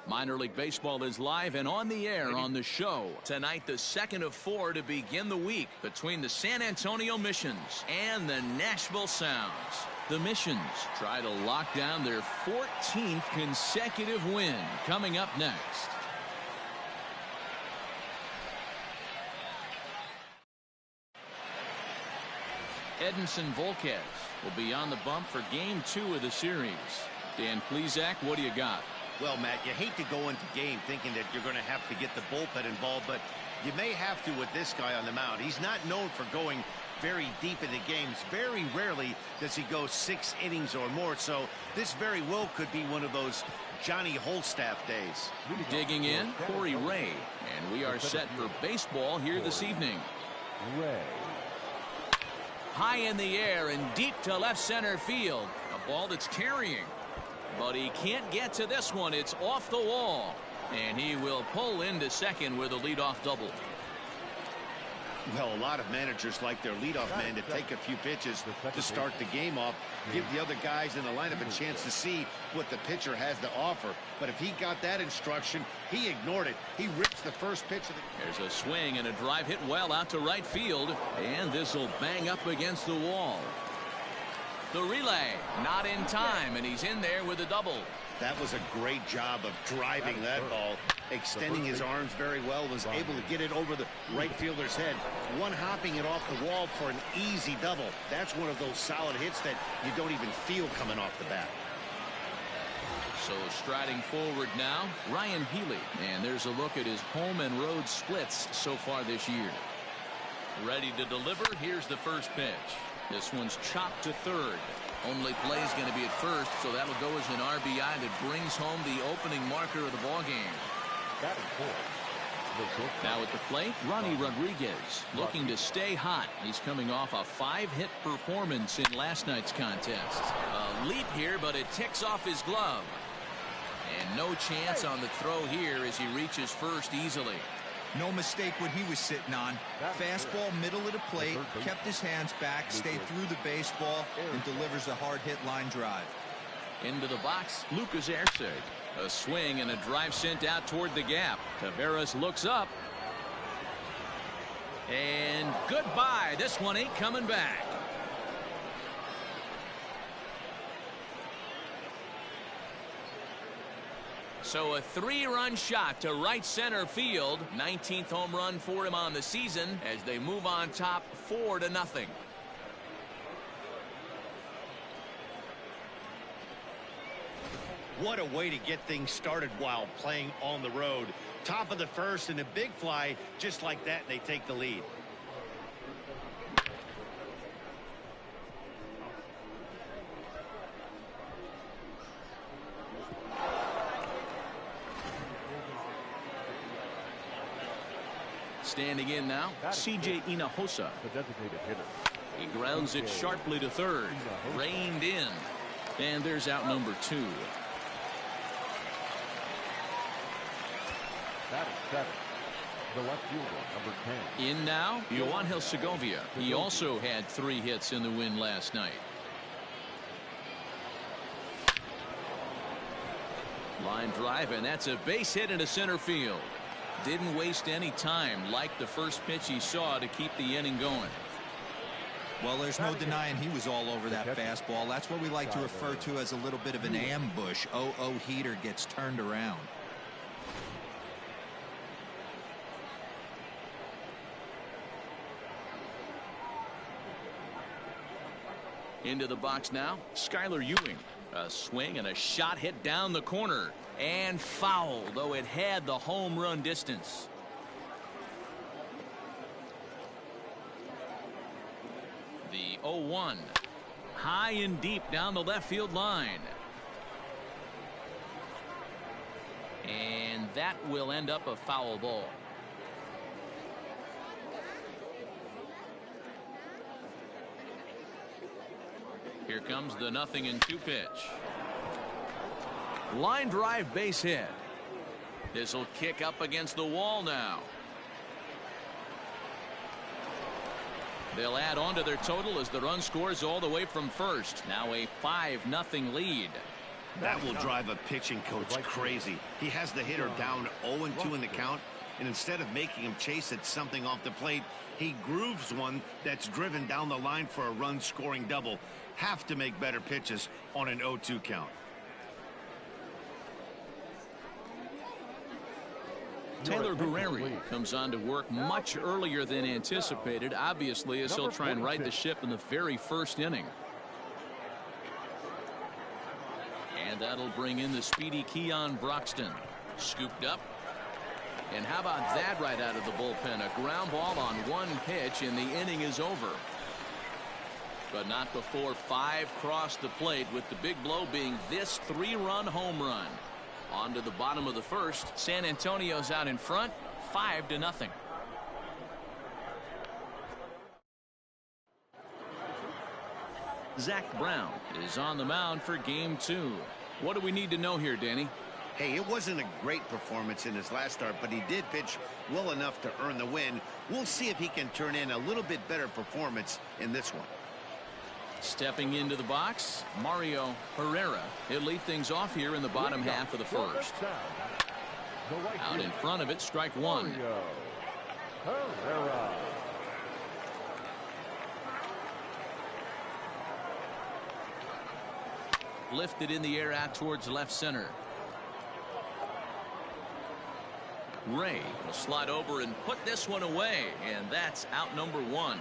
Minor League Baseball is live and on the air on the show. Tonight, the second of 4 to begin the week between the San Antonio Missions and the Nashville Sounds. The Missions try to lock down their 14th consecutive win. Coming up next. Edinson Volquez will be on the bump for Game 2 of the series. Dan Plesac, what do you got? Well, Matt, you hate to go into game thinking that you're going to have to get the bullpen involved, but you may have to with this guy on the mound. He's not known for going very deep into games. Very rarely does he go 6 innings or more, so this very well could be one of those Johnny Holstaff days. Digging in, Corey Ray, and we are set for baseball here this evening. Ray. High in the air and deep to left center field. A ball that's carrying. But he can't get to this one. It's off the wall. And he will pull into second with a leadoff double. Well, a lot of managers like their leadoff man to take a few pitches to start the game off. Give the other guys in the lineup a chance to see what the pitcher has to offer. But if he got that instruction, he ignored it. He rips the first pitch of the... There's a swing and a drive hit well out to right field. And this will bang up against the wall. The relay not in time, and he's in there with a double. That was a great job of driving that ball, extending his arms very well, was able to get it over the right fielder's head, one hopping it off the wall for an easy double. That's one of those solid hits that you don't even feel coming off the bat. So striding forward now, Ryan Healy, and there's a look at his home and road splits so far this year. Ready to deliver. Here's the first pitch. This one's chopped to third. Only play is going to be at first, so that'll go as an RBI that brings home the opening marker of the ballgame. Now at the plate, Ronnie Rodriguez looking to stay hot. He's coming off a 5-hit performance in last night's contest. A leap here, but it ticks off his glove. And no chance on the throw here as he reaches first easily. No mistake what he was sitting on. Fastball middle of the plate, kept his hands back, stayed through the baseball, and delivers a hard hit line drive. Into the box, Lucas Erceg. A swing and a drive sent out toward the gap. Taveras looks up. And goodbye. This one ain't coming back. So a 3-run shot to right center field. 19th home run for him on the season as they move on top 4-0. What a way to get things started while playing on the road. Top of the first and a big fly just like that, and they take the lead. Standing in now, C.J. Hinojosa. He grounds it sharply to third. Reined in. And there's out number 2. The left fielder, number 10. In now, Yoangel Segovia. He also had 3 hits in the win last night. Line drive, and that's a base hit into center field. Didn't waste any time like the first pitch he saw to keep the inning going. Well, there's no denying he was all over that fastball. That's what we like to refer to as a little bit of an ambush. 0-0 heater gets turned around. Into the box now, Skylar Ewing. A swing and a shot hit down the corner. And foul, though it had the home run distance. The 0-1. High and deep down the left field line. And that will end up a foul ball. Here comes the 0-2 pitch. Line drive base hit. This will kick up against the wall now. They'll add on to their total as the run scores all the way from first. Now a 5-0 lead. That will drive a pitching coach crazy. He has the hitter down 0-2 in the count, and instead of making him chase at something off the plate, he grooves one that's driven down the line for a run-scoring double. Have to make better pitches on an 0-2 count. Taylor Guerrero comes on to work much earlier than anticipated, obviously, as he'll try and right the ship in the very first inning. And that'll bring in the speedy Keon Broxton. Scooped up. And how about that right out of the bullpen? A ground ball on one pitch, and the inning is over. But not before 5 crossed the plate, with the big blow being this 3-run home run. On to the bottom of the first. San Antonio's out in front, 5-0. Zach Brown is on the mound for game 2. What do we need to know here, Danny? Hey, it wasn't a great performance in his last start, but he did pitch well enough to earn the win. We'll see if he can turn in a little bit better performance in this one. Stepping into the box, Mario Herrera. He'll lead things off here in the bottom half of the first. Out in front of it, strike one. Lifted in the air out towards left center. Ray will slide over and put this one away, and that's out number 1.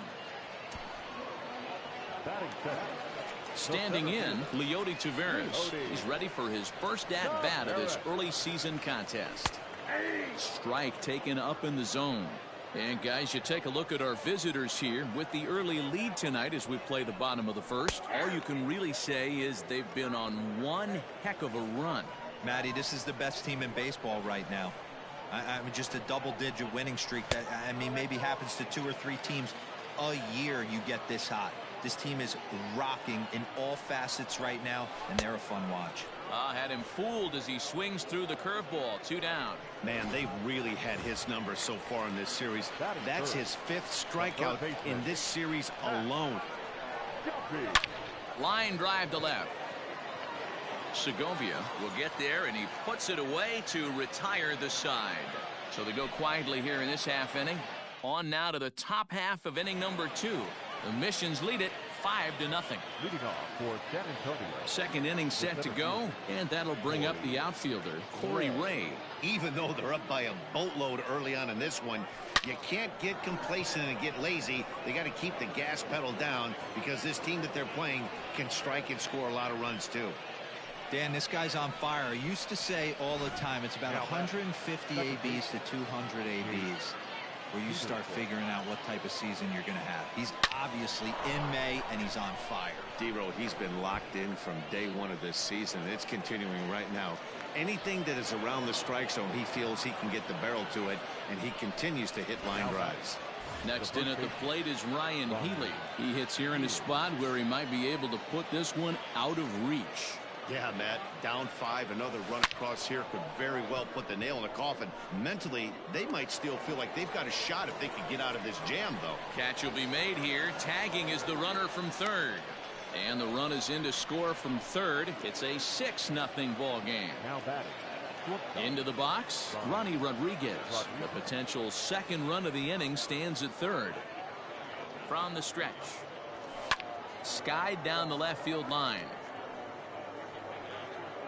Standing in, Leody Taveras. He's ready for his first at-bat of this early season contest. Strike taken up in the zone. And guys, you take a look at our visitors here with the early lead tonight as we play the bottom of the first. All you can really say is they've been on one heck of a run. Matty, this is the best team in baseball right now. I mean, just a double-digit winning streak that, I mean, maybe happens to 2 or 3 teams a year. You get this hot. This team is rocking in all facets right now, and they're a fun watch. Had him fooled as he swings through the curveball. 2 down. Man, they've really had his number so far in this series. That's his 5th strikeout in this series alone. Line drive to left. Segovia will get there, and he puts it away to retire the side. So they go quietly here in this half inning. On now to the top half of inning number 2. The Missions lead it 5-0. Leading off for San Antonio. Second inning set to go, and that'll bring up the outfielder, Corey Ray. Even though they're up by a boatload early on in this one, you can't get complacent and get lazy. They got to keep the gas pedal down, because this team that they're playing can strike and score a lot of runs too. Dan, this guy's on fire. I used to say all the time, it's about 150 ABs to 200 ABs where you start figuring out what type of season you're going to have. He's obviously in May, and he's on fire. D-Road, he's been locked in from day 1 of this season. It's continuing right now. Anything that is around the strike zone, he feels he can get the barrel to it, and he continues to hit line drives. Next in at the plate is Ryan Healy. He hits here in a spot where he might be able to put this one out of reach. Yeah, Matt, down 5, another run across here could very well put the nail in the coffin. Mentally, they might still feel like they've got a shot if they could get out of this jam, though. Catch will be made here. Tagging is the runner from third. And the run is in to score from third. It's a 6-0 ball game. Now batting. Into the box, Ronnie Rodriguez. The potential second run of the inning stands at third. From the stretch. Skied down the left field line.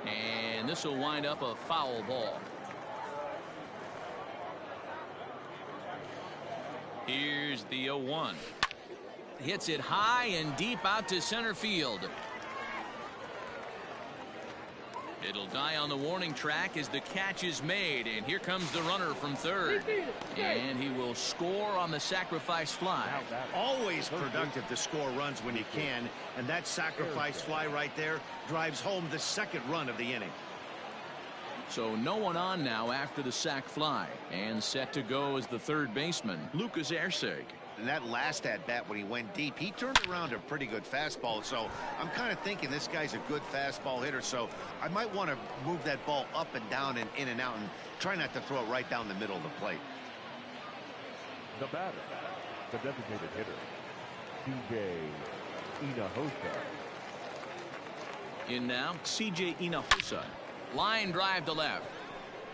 And this will wind up a foul ball. Here's the 0-1. Hits it high and deep out to center field. It'll die on the warning track as the catch is made, and here comes the runner from third, and he will score on the sacrifice fly. Always productive to score runs when you can, and that sacrifice fly right there drives home the second run of the inning. So no one on now after the sac fly, and set to go is the third baseman, Lucas Erceg. And that last at-bat when he went deep, he turned around a pretty good fastball. So I'm kind of thinking this guy's a good fastball hitter. So I might want to move that ball up and down and in and out and try not to throw it right down the middle of the plate. The batter, the designated hitter, DJ Hinojosa. In now, C.J. Hinojosa. Line drive to left.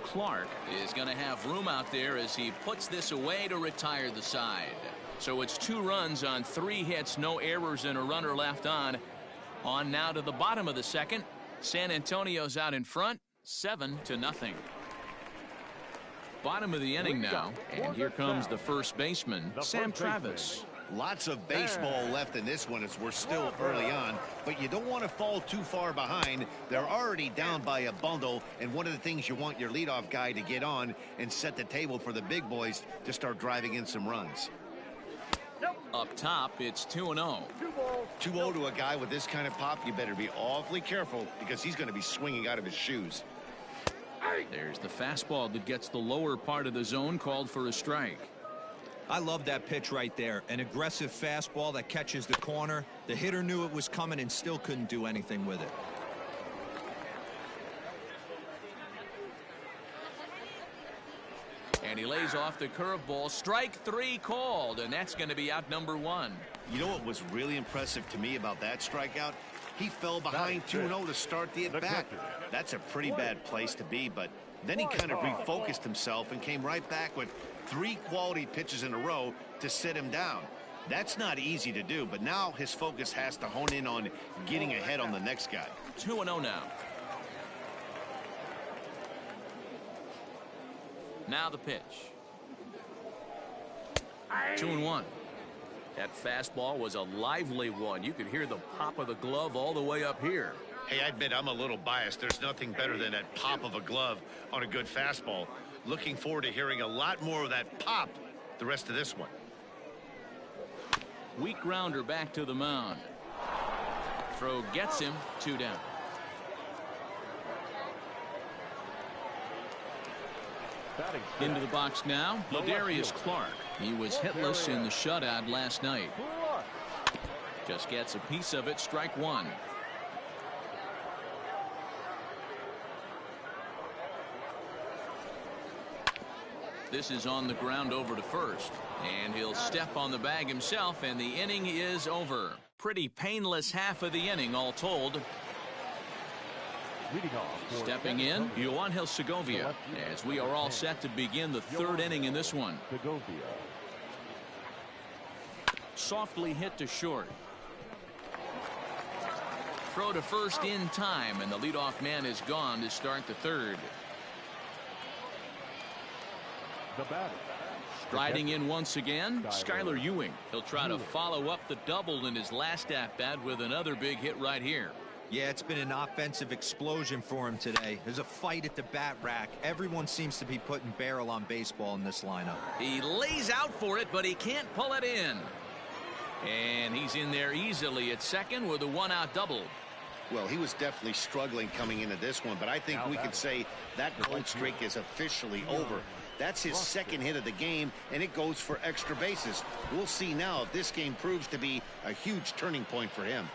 Clark is going to have room out there as he puts this away to retire the side. So it's 2 runs on 3 hits, no errors, and a runner left on. On now to the bottom of the second. San Antonio's out in front, 7-0. Bottom of the inning now, and here comes the first baseman, Sam Travis. Lots of baseball left in this one as we're still early on, but you don't want to fall too far behind. They're already down by a bundle, and one of the things you want your leadoff guy to get on and set the table for the big boys to start driving in some runs. Up top, it's 2-0. 2-0 to a guy with this kind of pop, you better be awfully careful because he's going to be swinging out of his shoes. There's the fastball that gets the lower part of the zone, called for a strike. I love that pitch right there. An aggressive fastball that catches the corner. The hitter knew it was coming and still couldn't do anything with it. And he lays off the curveball. Strike 3 called, and that's going to be out number 1. You know what was really impressive to me about that strikeout? He fell behind 2-0 to start the at-bat. That's a pretty bad place to be, but then he kind of refocused himself and came right back with 3 quality pitches in a row to sit him down. That's not easy to do, but now his focus has to hone in on getting ahead on the next guy. 2-0 now. Now the pitch. 2-1. That fastball was a lively one. You could hear the pop of the glove all the way up here. Hey, I admit I'm a little biased. There's nothing better than that pop of a glove on a good fastball. Looking forward to hearing a lot more of that pop the rest of this one. Weak grounder back to the mound. Throw gets him, 2 down. Into the box now, Ladarius Clark. He was hitless in the shutout last night. Just gets a piece of it, strike 1. This is on the ground over to first, and he'll step on the bag himself, and the inning is over. Pretty painless half of the inning all told. Stepping in, Yoanhil Segovia, as we are all set to begin the 3rd inning in this one. Softly hit to short. Throw to first in time, and the leadoff man is gone to start the 3rd. Striding in once again, Skylar Ewing. He'll try to follow up the double in his last at-bat with another big hit right here. Yeah, it's been an offensive explosion for him today. There's a fight at the bat rack. Everyone seems to be putting barrel on baseball in this lineup. He lays out for it, but he can't pull it in. And he's in there easily at second with a 1-out double. Well, he was definitely struggling coming into this one, but I think we could say that cold streak is officially over. That's his 2nd hit of the game, and it goes for extra bases. We'll see now if this game proves to be a huge turning point for him.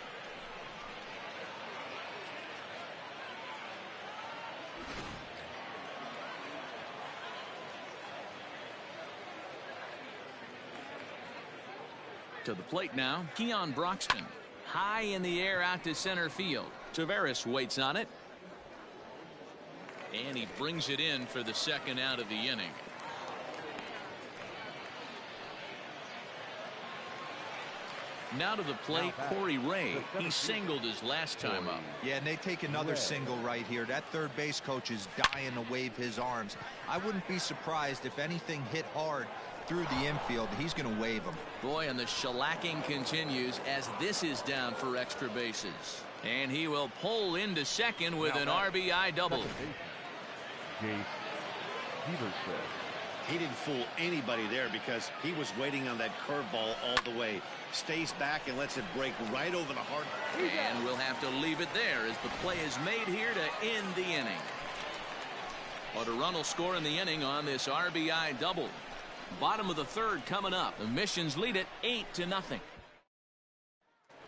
To the plate now, Keon Broxton. High in the air out to center field. Taveras waits on it. And he brings it in for the 2nd out of the inning. Now to the plate, Corey Ray. He singled his last time up. Yeah, and they take another single right here. That third base coach is dying to wave his arms. I wouldn't be surprised if anything hit hard through the infield. He's going to wave them. Boy, and the shellacking continues as this is down for extra bases. And he will pull into second with an RBI double. He didn't fool anybody there because he was waiting on that curveball all the way. Stays back and lets it break right over the heart. And we'll have to leave it there as the play is made here to end the inning. But a run will score in the inning on this RBI double. Bottom of the 3rd coming up. The Missions lead it 8-0.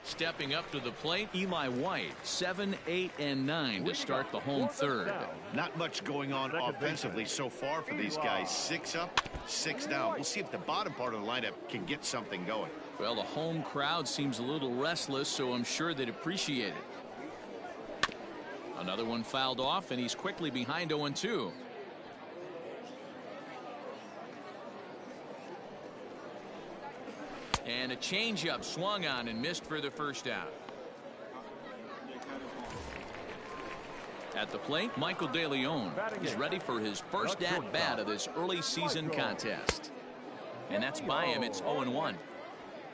Stepping up to the plate, Eli White, 7, 8, and 9 to start the home 3rd. Not much going on offensively so far for these guys. 6 up, 6 down. We'll see if the bottom part of the lineup can get something going. Well, the home crowd seems a little restless, so I'm sure they'd appreciate it. Another one fouled off, and he's quickly behind 0-2. And a changeup swung on and missed for the first out. At the plate, Michael De Leon is ready for his first at-bat of this early season contest. And that's by him. It's 0-1.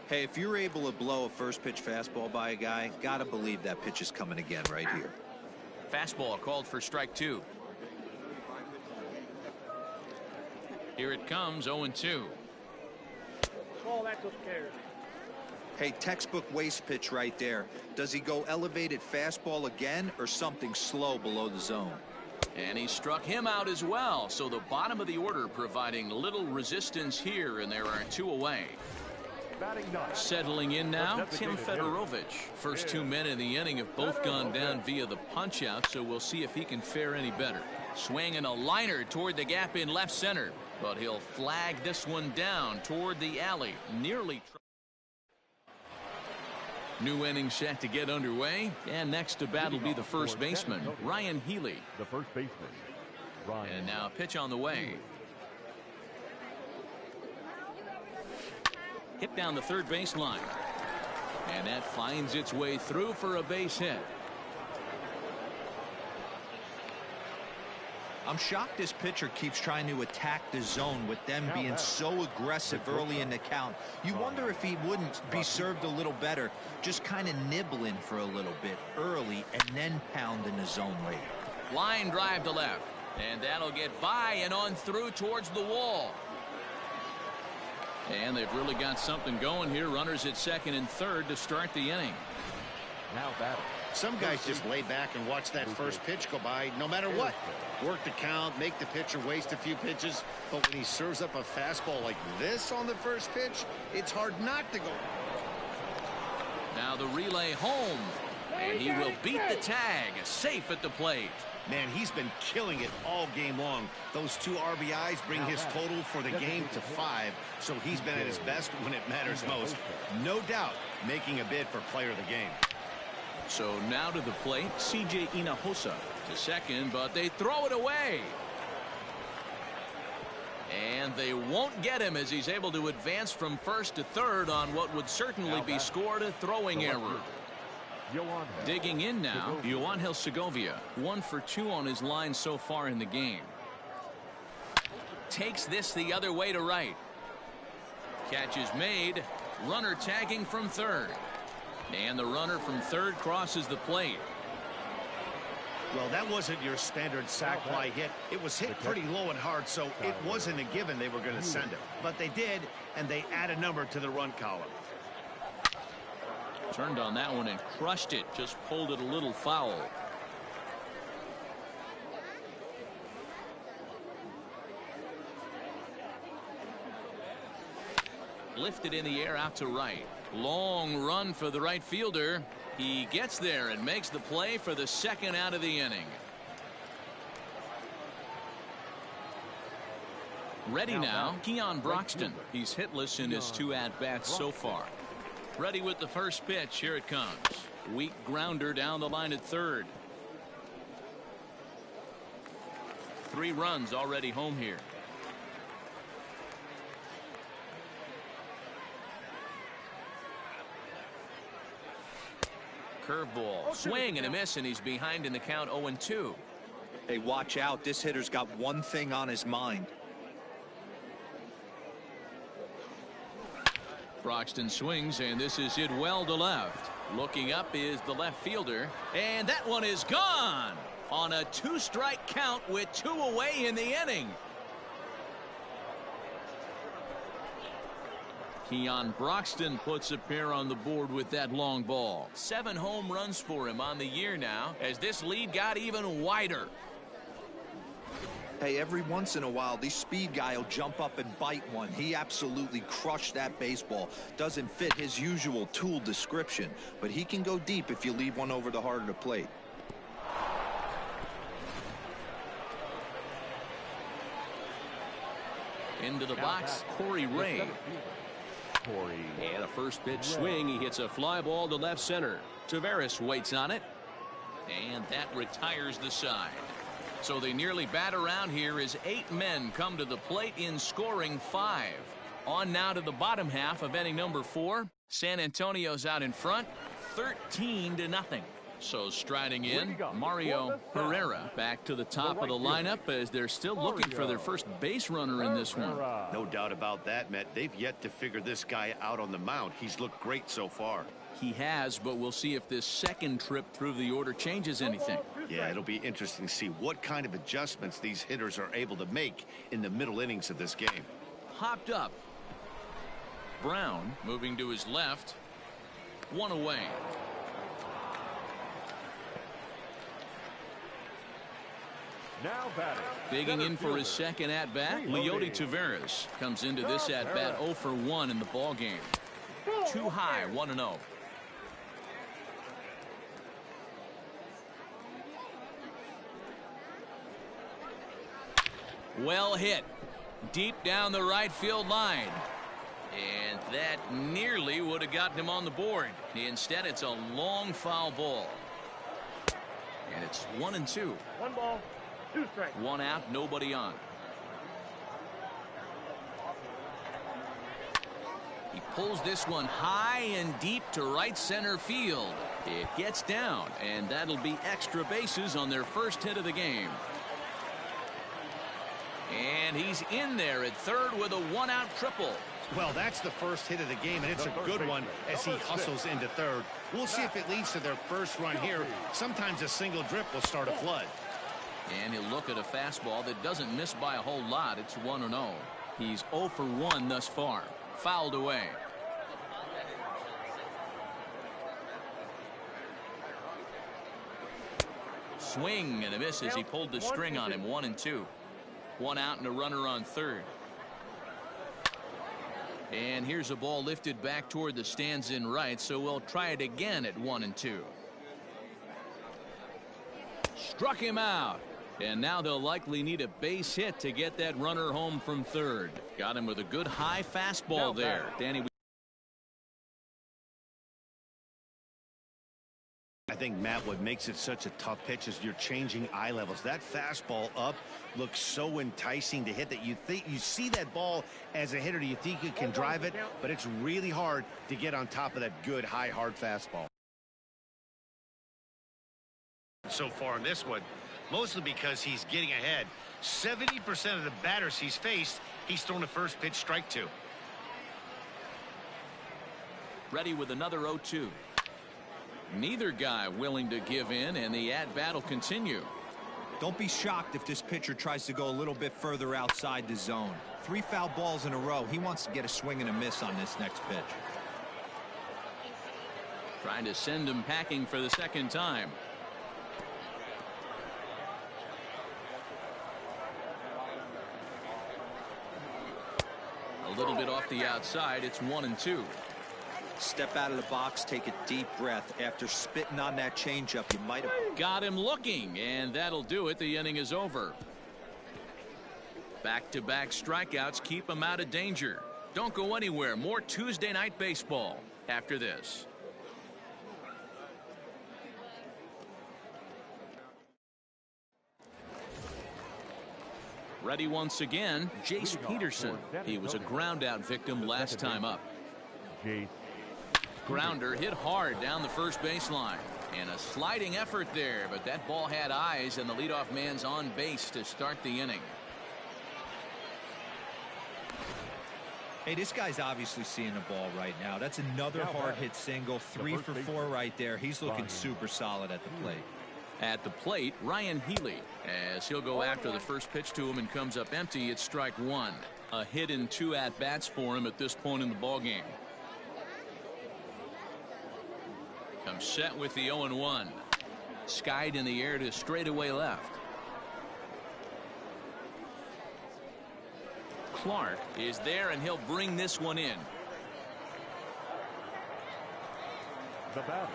Hey, if you're able to blow a first pitch fastball by a guy, gotta believe that pitch is coming again right here. Fastball called for strike 2. Here it comes, 0-2. Oh, that took care. Hey, textbook waste pitch right there. Does he go elevated fastball again or something slow below the zone? And he struck him out as well. So the bottom of the order providing little resistance here, and there are 2 away. Settling in now, Tim Fedorovich. First 2 men in the inning have both gone down via the punch out, so we'll see if he can fare any better. Swinging a liner toward the gap in left center, but he'll flag this one down toward the alley. Nearly. New inning set to get underway, and next to bat will be the first baseman, Ryan Healy. The first baseman, Ryan. And now a pitch on the way. Hit down the third base line. And that finds its way through for a base hit. I'm shocked this pitcher keeps trying to attack the zone with them being so aggressive early in the count. You wonder if he wouldn't be served a little better, just kind of nibbling for a little bit early and then pounding the zone late. Line drive to left. And that'll get by and on through towards the wall. And they've really got something going here. Runners at second and third to start the inning. Now batting. Some guys just lay back and watch that first pitch go by no matter what. Work the count, make the pitcher waste a few pitches. But when he serves up a fastball like this on the first pitch, it's hard not to go. Now the relay home. And he will beat the tag. Safe at the plate. Man, he's been killing it all game long. Those 2 RBIs bring his total for the game to 5. So he's been at his best when it matters most. No doubt making a bid for player of the game. So now to the plate, C.J. Hinojosa to second, but they throw it away. And they won't get him as he's able to advance from first to third on what would certainly be scored a throwing error. Digging in now, Yoangel Segovia, 1 for 2 on his line so far in the game. Takes this the other way to right. Catch is made. Runner tagging from third. And the runner from third crosses the plate. Well, that wasn't your standard sac fly hit. It was hit pretty low and hard, so it wasn't a given they were going to send it. But they did, and they add a number to the run column. Turned on that one and crushed it. Just pulled it a little foul. Lifted in the air out to right. Long run for the right fielder. He gets there and makes the play for the second out of the inning. Ready now, Keon Broxton. He's hitless in his 2 at-bats so far. Ready with the first pitch. Here it comes. Weak grounder down the line at third. 3 runs already home here. Curveball, swing and a miss, and he's behind in the count 0-2. Hey, watch out. This hitter's got one thing on his mind. Broxton swings, and this is hit well to left. Looking up is the left fielder, and that one is gone on a 2-strike count with 2 away in the inning. Keon Broxton puts a pair on the board with that long ball. 7 home runs for him on the year now as this lead got even wider. Hey, every once in a while, these speed guy will jump up and bite one. He absolutely crushed that baseball. Doesn't fit his usual tool description, but he can go deep if you leave one over the heart of the plate. Into the box, Corey Ray. And a first pitch swing. He hits a fly ball to left center. Taveras waits on it. And that retires the side. So they nearly bat around here as 8 men come to the plate in scoring 5. On now to the bottom half of inning number 4. San Antonio's out in front, 13-0. So striding in, Mario Herrera back to the top of the lineup as they're still looking for their first base runner in this one. No doubt about that, Matt. They've yet to figure this guy out on the mound. He's looked great so far. He has, but we'll see if this second trip through the order changes anything. Yeah, it'll be interesting to see what kind of adjustments these hitters are able to make in the middle innings of this game. Hopped up. Brown moving to his left. 1 away. Now batting. Digging in for his second at-bat, Leody Taveras comes into this at-bat 0 for 1 in the ball game. Too high, 1-0. Well hit. Deep down the right field line. And that nearly would have gotten him on the board. Instead, it's a long foul ball. And it's 1-2. 1 ball, 2 strikes. 1 out, nobody on. He pulls this one high and deep to right center field. It gets down, and that'll be extra bases on their first hit of the game. And he's in there at third with a 1-out triple. Well, that's the first hit of the game, and it's a good one as he hustles into third. We'll see if it leads to their first run here. Sometimes a single drip will start a flood. And he'll look at a fastball that doesn't miss by a whole lot. It's 1-0. He's 0 for 1 thus far. Fouled away. Swing and a miss as he pulled the string on him. 1-2. 1 out and a runner on third. And here's a ball lifted back toward the stands in right, so we'll try it again at 1-2. Struck him out. And now they'll likely need a base hit to get that runner home from third. Got him with a good high fastball there. Danny. I think, Matt, what makes it such a tough pitch is you're changing eye levels. That fastball up looks so enticing to hit that you think you see that ball as a hitter. Do you think you can drive it? But it's really hard to get on top of that good high hard fastball. So far in this one, mostly because he's getting ahead. 70% of the batters he's faced, he's thrown a first pitch strike to. Ready with another 0-2. Neither guy willing to give in, and the at-bat will continue. Don't be shocked if this pitcher tries to go a little bit further outside the zone. 3 foul balls in a row. He wants to get a swing and a miss on this next pitch. Trying to send him packing for the second time. A little bit off the outside. It's 1-2. Step out of the box, take a deep breath. After spitting on that changeup, you might have got him looking, and that'll do it. The inning is over. Back-to-back strikeouts keep him out of danger. Don't go anywhere. More Tuesday night baseball after this. Ready once again, Jace Peterson. He was a ground-out victim last time up. Grounder hit hard down the first baseline. And a sliding effort there, but that ball had eyes, and the leadoff man's on base to start the inning. Hey, this guy's obviously seeing the ball right now. That's another hard hit single. 3 for 4 right there. He's looking super solid at the plate. At the plate, Ryan Healy, as he'll go after the first pitch to him and comes up empty. It's strike 1. A hit in 2 at-bats for him at this point in the ball game. Comes set with the 0-1. Skied in the air to straightaway left. Clark is there, and he'll bring this one in. The batter.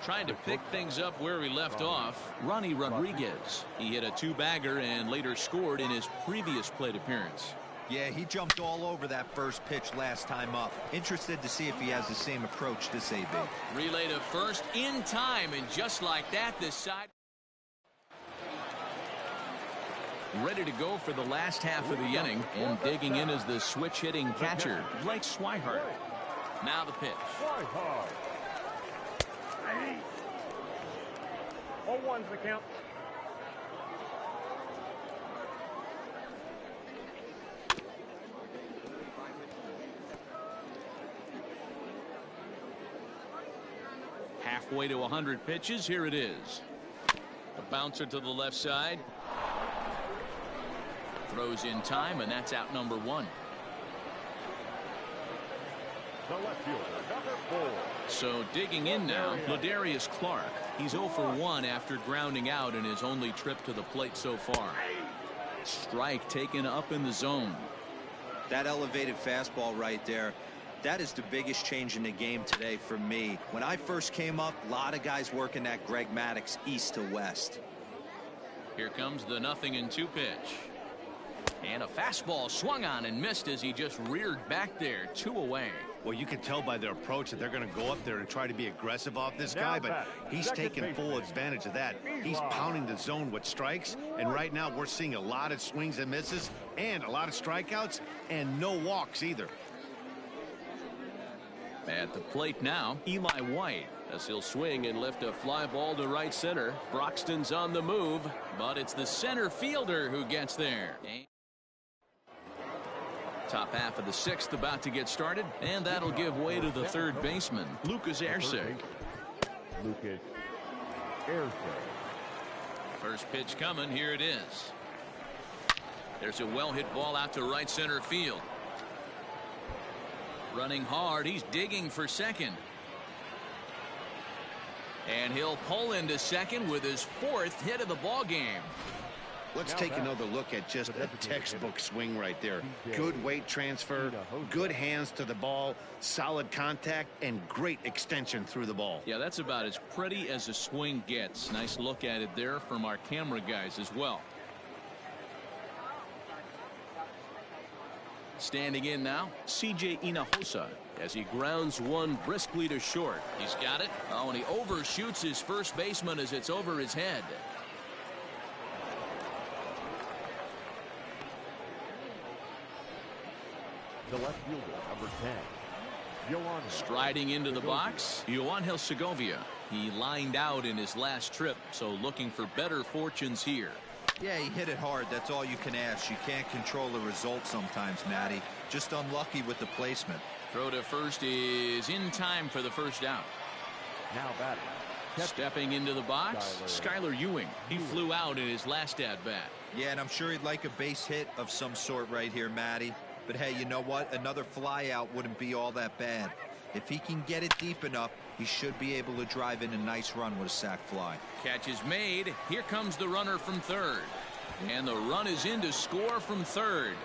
Trying to pick things up where he left off, Ronnie Rodriguez. He hit a 2-bagger and later scored in his previous plate appearance. Yeah, he jumped all over that first pitch last time up. Interested to see if he has the same approach this AB. Relay to first in time, and just like that, this side ready to go for the last half of the inning, and digging in is the switch hitting catcher, Blake Swihart. Now the pitch. 0-1's the count. Halfway to 100 pitches. Here it is. A bouncer to the left side. Throws in time, and that's out number 1. The left fielder, number 4. So digging in now, Ladarius Clark. He's 0 for 1 after grounding out in his only trip to the plate so far. Strike taken up in the zone. That elevated fastball right there, that is the biggest change in the game today for me. When I first came up, a lot of guys working that Greg Maddux east to west. Here comes the 0-2 pitch. And a fastball swung on and missed as he just reared back there. 2 away. Well, you can tell by their approach that they're going to go up there and try to be aggressive off this guy, but he's taking full advantage of that. He's pounding the zone with strikes, and right now we're seeing a lot of swings and misses and a lot of strikeouts and no walks either. At the plate now, Eli White, as he'll swing and lift a fly ball to right center. Broxton's on the move, but it's the center fielder who gets there. Top half of the 6th about to get started, and that'll give way to the third baseman, Lucas Erceg. Lucas Erceg. First pitch coming. Here it is. There's a well-hit ball out to right center field. Running hard. He's digging for second. And he'll pull into second with his 4th hit of the ball game. Let's take another look at just a textbook swing right there. Good weight transfer, good hands to the ball, solid contact, and great extension through the ball. Yeah, that's about as pretty as a swing gets. Nice look at it there from our camera guys as well. Standing in now, C.J. Hinojosa as he grounds one briskly to short. He's got it. Oh, and he overshoots his first baseman as it's over his head. The left fielder, number 10. Striding into the box, Yoangel Segovia. He lined out in his last trip, so looking for better fortunes here. Yeah, he hit it hard. That's all you can ask. You can't control the result sometimes, Matty. Just unlucky with the placement. Throw to first is in time for the first out. Now batting. Stepping into the box, Skylar Ewing. He flew out in his last at-bat. Yeah, and I'm sure he'd like a base hit of some sort right here, Matty. But hey, you know what? Another fly out wouldn't be all that bad. If he can get it deep enough, he should be able to drive in a nice run with a sac fly. Catch is made. Here comes the runner from third. And the run is in to score from third.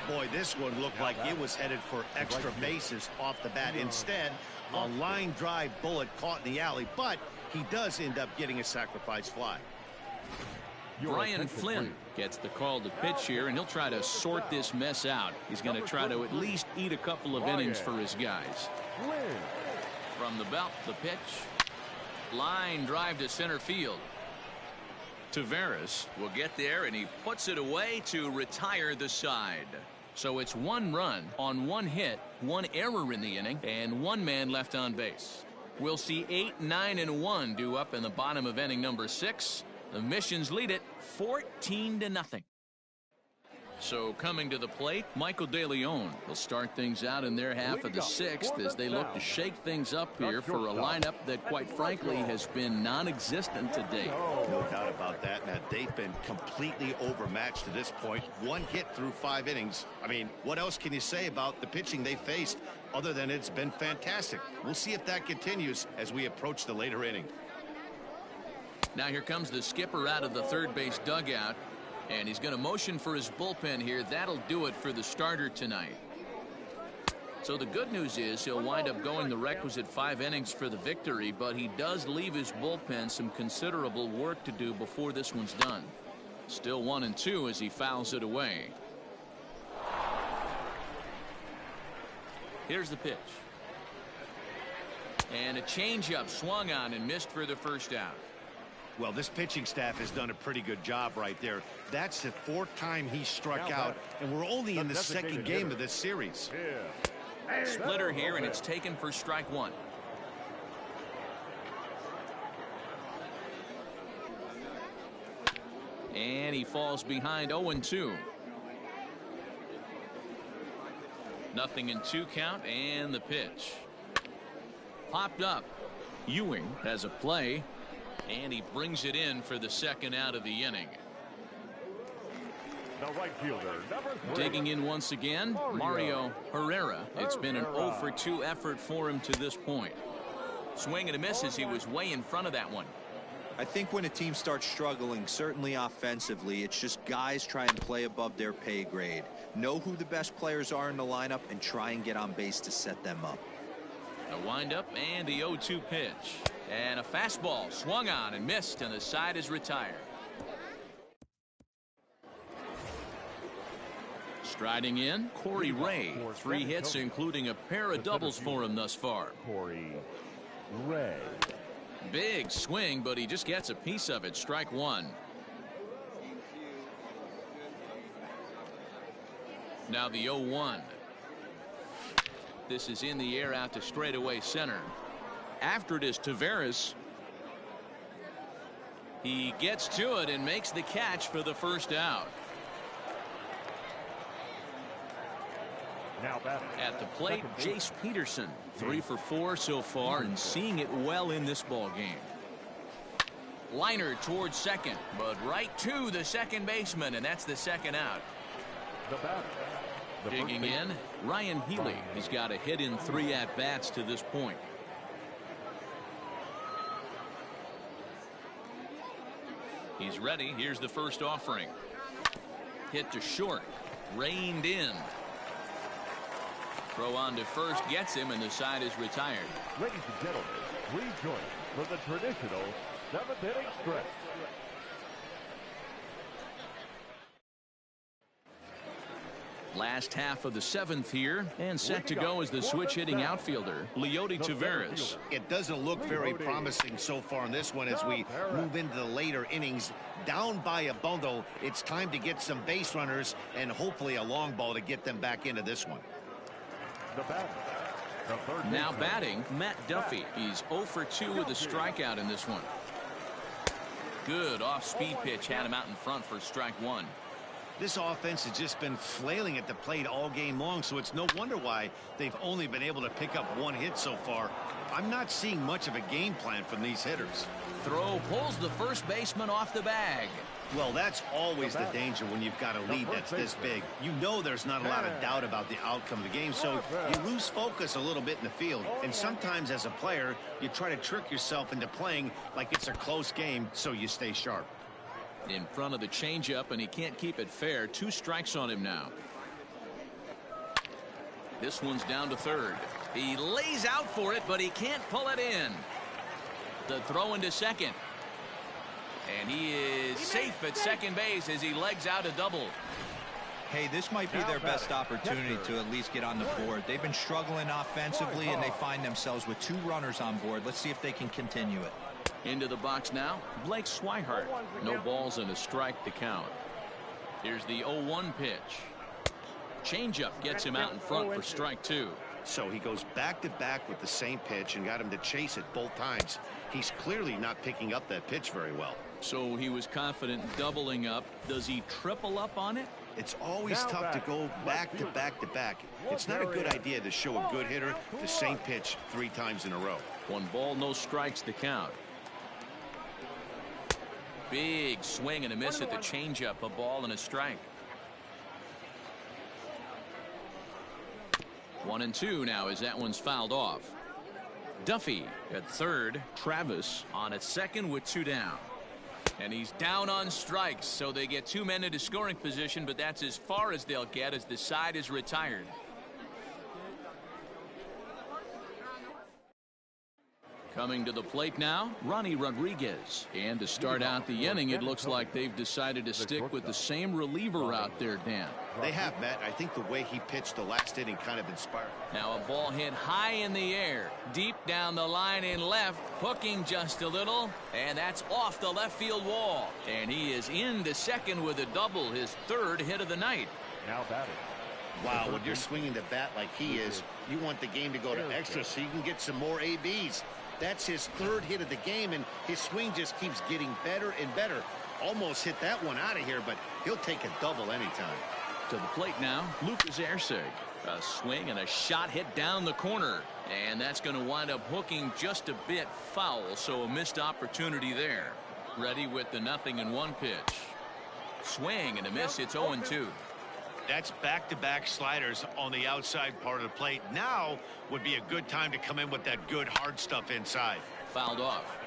Boy, this one looked like it was headed for extra bases off the bat. Instead, a line drive bullet caught in the alley, but he does end up getting a sacrifice fly. Brian Flynn gets the call to pitch here, and he'll try to sort this mess out. He's going to try to at least eat a couple of innings for his guys. From the belt, the pitch. Line drive to center field. Taveras will get there, and he puts it away to retire the side. So it's 1 run on 1 hit, 1 error in the inning, and 1 man left on base. We'll see 8, 9, and 1 due up in the bottom of inning number 6. The Missions lead it 14-0. So coming to the plate, Michael De Leon will start things out in their half of the 6th as they look to shake things up here for a lineup that, quite frankly, has been non-existent to date. No doubt about that. Now, they've been completely overmatched to this point. 1 hit through 5 innings. I mean, what else can you say about the pitching they faced other than it's been fantastic? We'll see if that continues as we approach the later inning. Now here comes the skipper out of the third base dugout, and he's going to motion for his bullpen here. That'll do it for the starter tonight. So the good news is he'll wind up going the requisite 5 innings for the victory, but he does leave his bullpen some considerable work to do before this one's done. Still 1-2 as he fouls it away. Here's the pitch. And a changeup swung on and missed for the first out. Well, this pitching staff has done a pretty good job right there. That's the fourth time he struck out, and we're only in the second game of this series. Splitter here, and it's taken for strike one. And he falls behind 0-2. 0-2 count, and the pitch. Popped up. Ewing has a play, and he brings it in for the second out of the inning. The right fielder, number 3. Digging in once again, Mario Herrera. It's been an 0-for-2 effort for him to this point. Swing and a miss as he was way in front of that one. I think when a team starts struggling, certainly offensively, it's just guys try and play above their pay grade. Know who the best players are in the lineup and try and get on base to set them up. A windup and the 0-2 pitch. And a fastball swung on and missed, and the side is retired. Striding in, Corey Ray. 3 hits, including a pair of doubles for him thus far. Corey Ray. Big swing, but he just gets a piece of it. Strike one. Now the 0-1. This is in the air out to straightaway center. After it is Taveras. He gets to it and makes the catch for the first out. Now batting. At the plate, Jace Peterson. 3 for 4 so far and seeing it well in this ball game. Liner towards second, but right to the second baseman, and that's the second out. The batter. Digging in, Ryan Healy. He's got a hit in 3 at-bats to this point. He's ready. Here's the first offering. Hit to short. Reined in. Throw on to first gets him, and the side is retired. Ladies and gentlemen, rejoin for the traditional 7th inning stretch. Last half of the 7th here, and set to go is the switch-hitting outfielder, Leody Taveras. It doesn't look very promising so far in this one as we move into the later innings. Down by a bundle, it's time to get some base runners and hopefully a long ball to get them back into this one. Now batting, Matt Duffy. He's 0 for 2 with a strikeout in this one. Good off-speed pitch had him out in front for strike one. This offense has just been flailing at the plate all game long, so it's no wonder why they've only been able to pick up 1 hit so far. I'm not seeing much of a game plan from these hitters. Throw pulls the first baseman off the bag. Well, that's always the danger when you've got a lead that's this big. You know there's not a lot of doubt about the outcome of the game, so you lose focus a little bit in the field. And sometimes as a player, you try to trick yourself into playing like it's a close game so you stay sharp. In front of the changeup, and he can't keep it fair. 2 strikes on him now. This one's down to third. He lays out for it, but he can't pull it in. The throw into second. And he is safe at second base as he legs out a double. Hey, this might be their best opportunity to at least get on the board. They've been struggling offensively, and they find themselves with 2 runners on board. Let's see if they can continue it. Into the box now, Blake Swihart. No balls and a strike to count. Here's the 0-1 pitch. Changeup gets him out in front for strike 2. So he goes back-to-back with the same pitch and got him to chase it both times. He's clearly not picking up that pitch very well. So he was confident doubling up. Does he triple up on it? It's always tough to go back-to-back-to-back. It's not a good idea to show a good hitter the same pitch 3 times in a row. 1 ball, no strikes to count. Big swing and a miss at the changeup. A ball and a strike. 1-2 now as that one's fouled off. Duffy at third. Travis on at second with 2 down. And he's down on strikes, so they get 2 men into scoring position, but that's as far as they'll get as the side is retired. Coming to the plate now, Ronnie Rodriguez. And to start out the inning, it looks like they've decided to stick with the same reliever out there, Dan. They have, Matt. I think the way he pitched the last inning kind of inspired. Now a ball hit high in the air, deep down the line in left, hooking just a little, and that's off the left field wall. And he is into second with a double, his third hit of the night. Now batting. Wow, when you're swinging the bat like he is, you want the game to go to extra so you can get some more ABs. That's his third hit of the game, and his swing just keeps getting better and better. Almost hit that one out of here, but he'll take a double anytime. To the plate now, Lucas Erceg. A swing and a shot hit down the corner, and that's going to wind up hooking just a bit foul, so a missed opportunity there. Ready with the 0-1 pitch. Swing and a miss. It's 0-2. That's back-to-back sliders on the outside part of the plate. Now would be a good time to come in with that good hard stuff inside. Fouled off.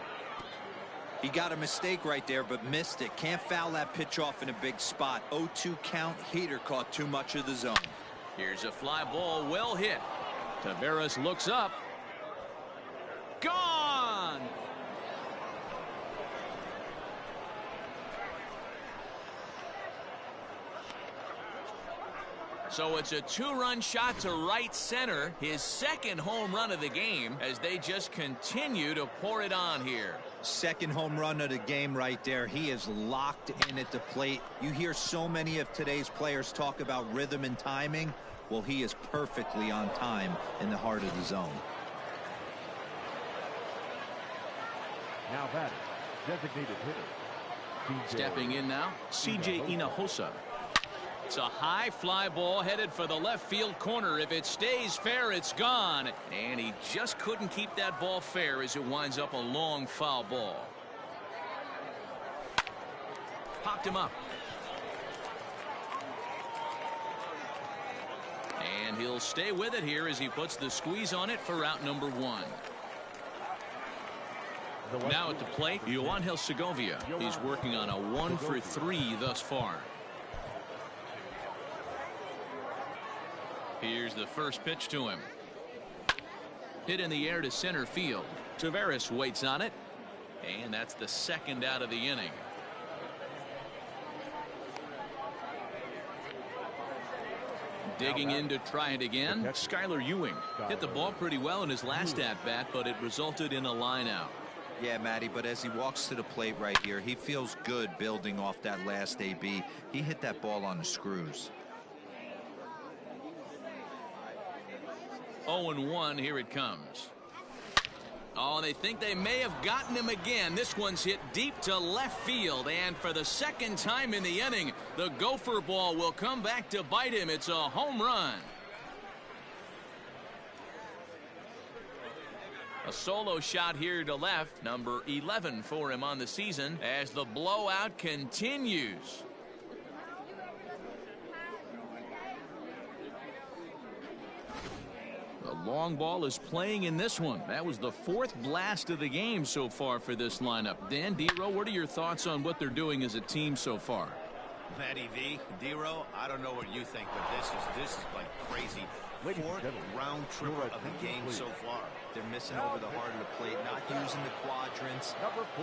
He got a mistake right there, but missed it. Can't foul that pitch off in a big spot. 0-2 count. Heater caught too much of the zone. Here's a fly ball, well hit. Taveras looks up. Gone! So it's a 2-run shot to right center, his second home run of the game, as they just continue to pour it on here. Second home run of the game right there. He is locked in at the plate. You hear so many of today's players talk about rhythm and timing. Well, he is perfectly on time in the heart of the zone. Now batting. Designated hitter. Stepping in now, C.J. Hinojosa. It's a high fly ball headed for the left field corner. If it stays fair, it's gone. And he just couldn't keep that ball fair as it winds up a long foul ball. Popped him up. And he'll stay with it here as he puts the squeeze on it for out number 1. Now at the plate, Yoangel Segovia. He's working on a 1-for-3 thus far. Here's the first pitch to him. Hit in the air to center field. Taveras waits on it. And that's the second out of the inning. Digging in to try it again, Skylar Ewing. Hit the ball pretty well in his last at-bat, but it resulted in a line out. Yeah, Matty, but as he walks to the plate right here, he feels good building off that last AB. He hit that ball on the screws. 0-1, here it comes. Oh, they think they may have gotten him again. This one's hit deep to left field, and for the second time in the inning, the gopher ball will come back to bite him. It's a home run. A solo shot here to left, number 11 for him on the season, as the blowout continues. The long ball is playing in this one. That was the 4th blast of the game so far for this lineup. Dan, D-Row, what are your thoughts on what they're doing as a team so far? Matty V, D-Row, I don't know what you think, but this is like crazy. 4th round trip of the game so far. They're missing over the heart of the plate, not using the quadrants.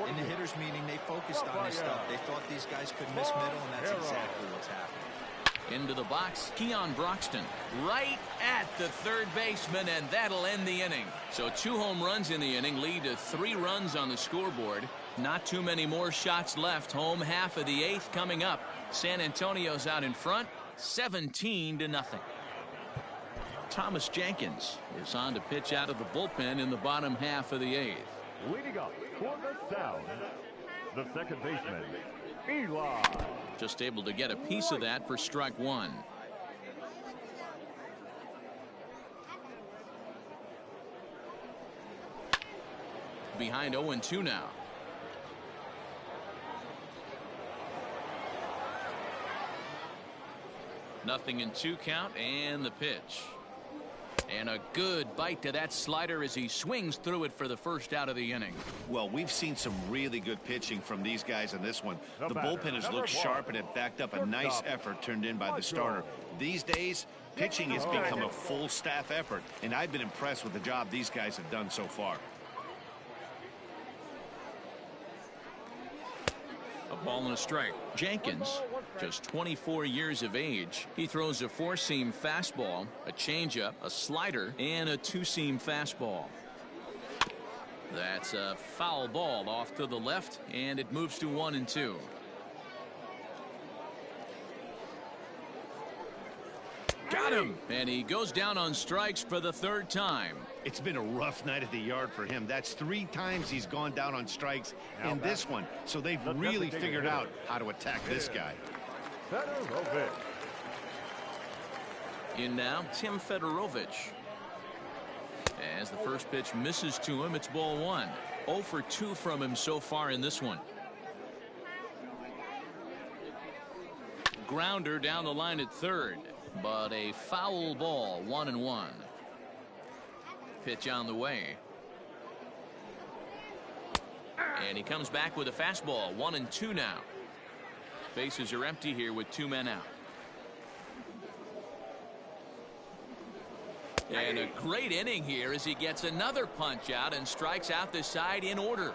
In the hitters meeting, they focused on this stuff. They thought these guys could miss middle, and that's exactly what's happening. Into the box, Keon Broxton, right at the third baseman, and that'll end the inning. So 2 home runs in the inning lead to 3 runs on the scoreboard. Not too many more shots left. Home half of the 8th coming up. San Antonio's out in front, 17-0. Thomas Jenkins is on to pitch out of the bullpen in the bottom half of the 8th. Leading up for the Sound, the second baseman, Eli. Just able to get a piece of that for strike 1. Behind 0-2 now. Nothing in 2 count, and the pitch. And a good bite to that slider as he swings through it for the first out of the inning. Well, we've seen some really good pitching from these guys in this one. The bullpen has looked sharp, and it backed up a nice effort turned in by the starter. These days, pitching has become a full staff effort, and I've been impressed with the job these guys have done so far. Ball and a strike. Jenkins, just 24 years of age. He throws a four-seam fastball, a changeup, a slider, and a two-seam fastball. That's a foul ball off to the left, and it moves to 1-2. Got him, and he goes down on strikes for the third time. It's been a rough night at the yard for him. That's 3 times he's gone down on strikes in this one. So they've really figured out how to attack this guy. Fedorovich. In now, Tim Fedorovich. As the first pitch misses to him, it's ball 1. 0 for 2 from him so far in this one. Grounder down the line at third, but a foul ball. 1-1. Pitch on the way. And he comes back with a fastball. 1-2 now. Bases are empty here with 2 men out. And a great inning here as he gets another punch out and strikes out the side in order.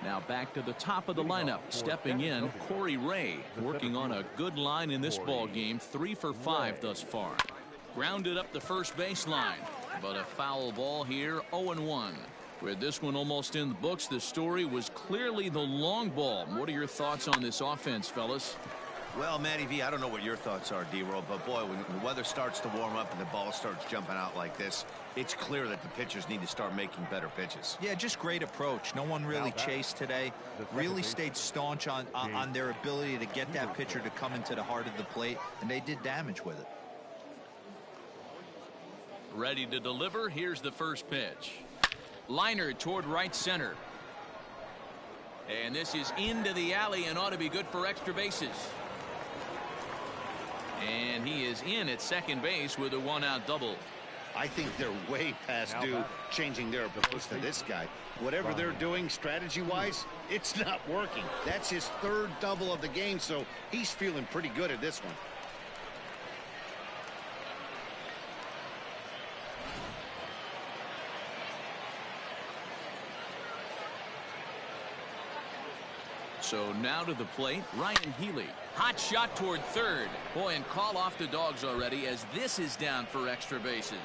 Now back to the top of the lineup. Stepping in, Corey Ray, working on a good line in this ball game. 3 for 5 thus far. Grounded up the first baseline, but a foul ball here. 0-1. With this one almost in the books, the story was clearly the long ball. What are your thoughts on this offense, fellas? Well, Matty V, I don't know what your thoughts are, D-Roll, but boy, when the weather starts to warm up and the ball starts jumping out like this, it's clear that the pitchers need to start making better pitches. Yeah, just great approach. No one really chased today. Really stayed staunch on their ability to get that pitcher to come into the heart of the plate, and they did damage with it. Ready to deliver. Here's the first pitch. Liner toward right center. And this is into the alley and ought to be good for extra bases. And he is in at second base with a 1-out double. I think they're way past due changing their approach to this guy. Whatever they're doing strategy-wise, it's not working. That's his 3rd double of the game, so he's feeling pretty good at this one. So now to the plate, Ryan Healy. Hot shot toward third. Boy, and call off the dogs already as this is down for extra bases.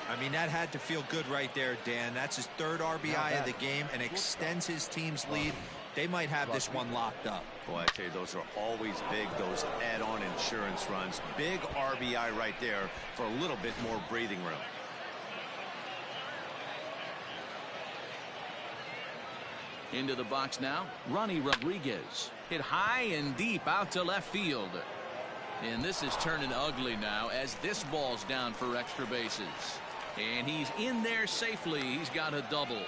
I mean, that had to feel good right there, Dan. That's his 3rd RBI of the game and extends his team's lead. They might have this one locked up. Boy, I tell you, those are always big, those add-on insurance runs. Big RBI right there for a little bit more breathing room. Into the box now, Ronnie Rodriguez. Hit high and deep out to left field. And this is turning ugly now as this ball's down for extra bases. And he's in there safely. He's got a double.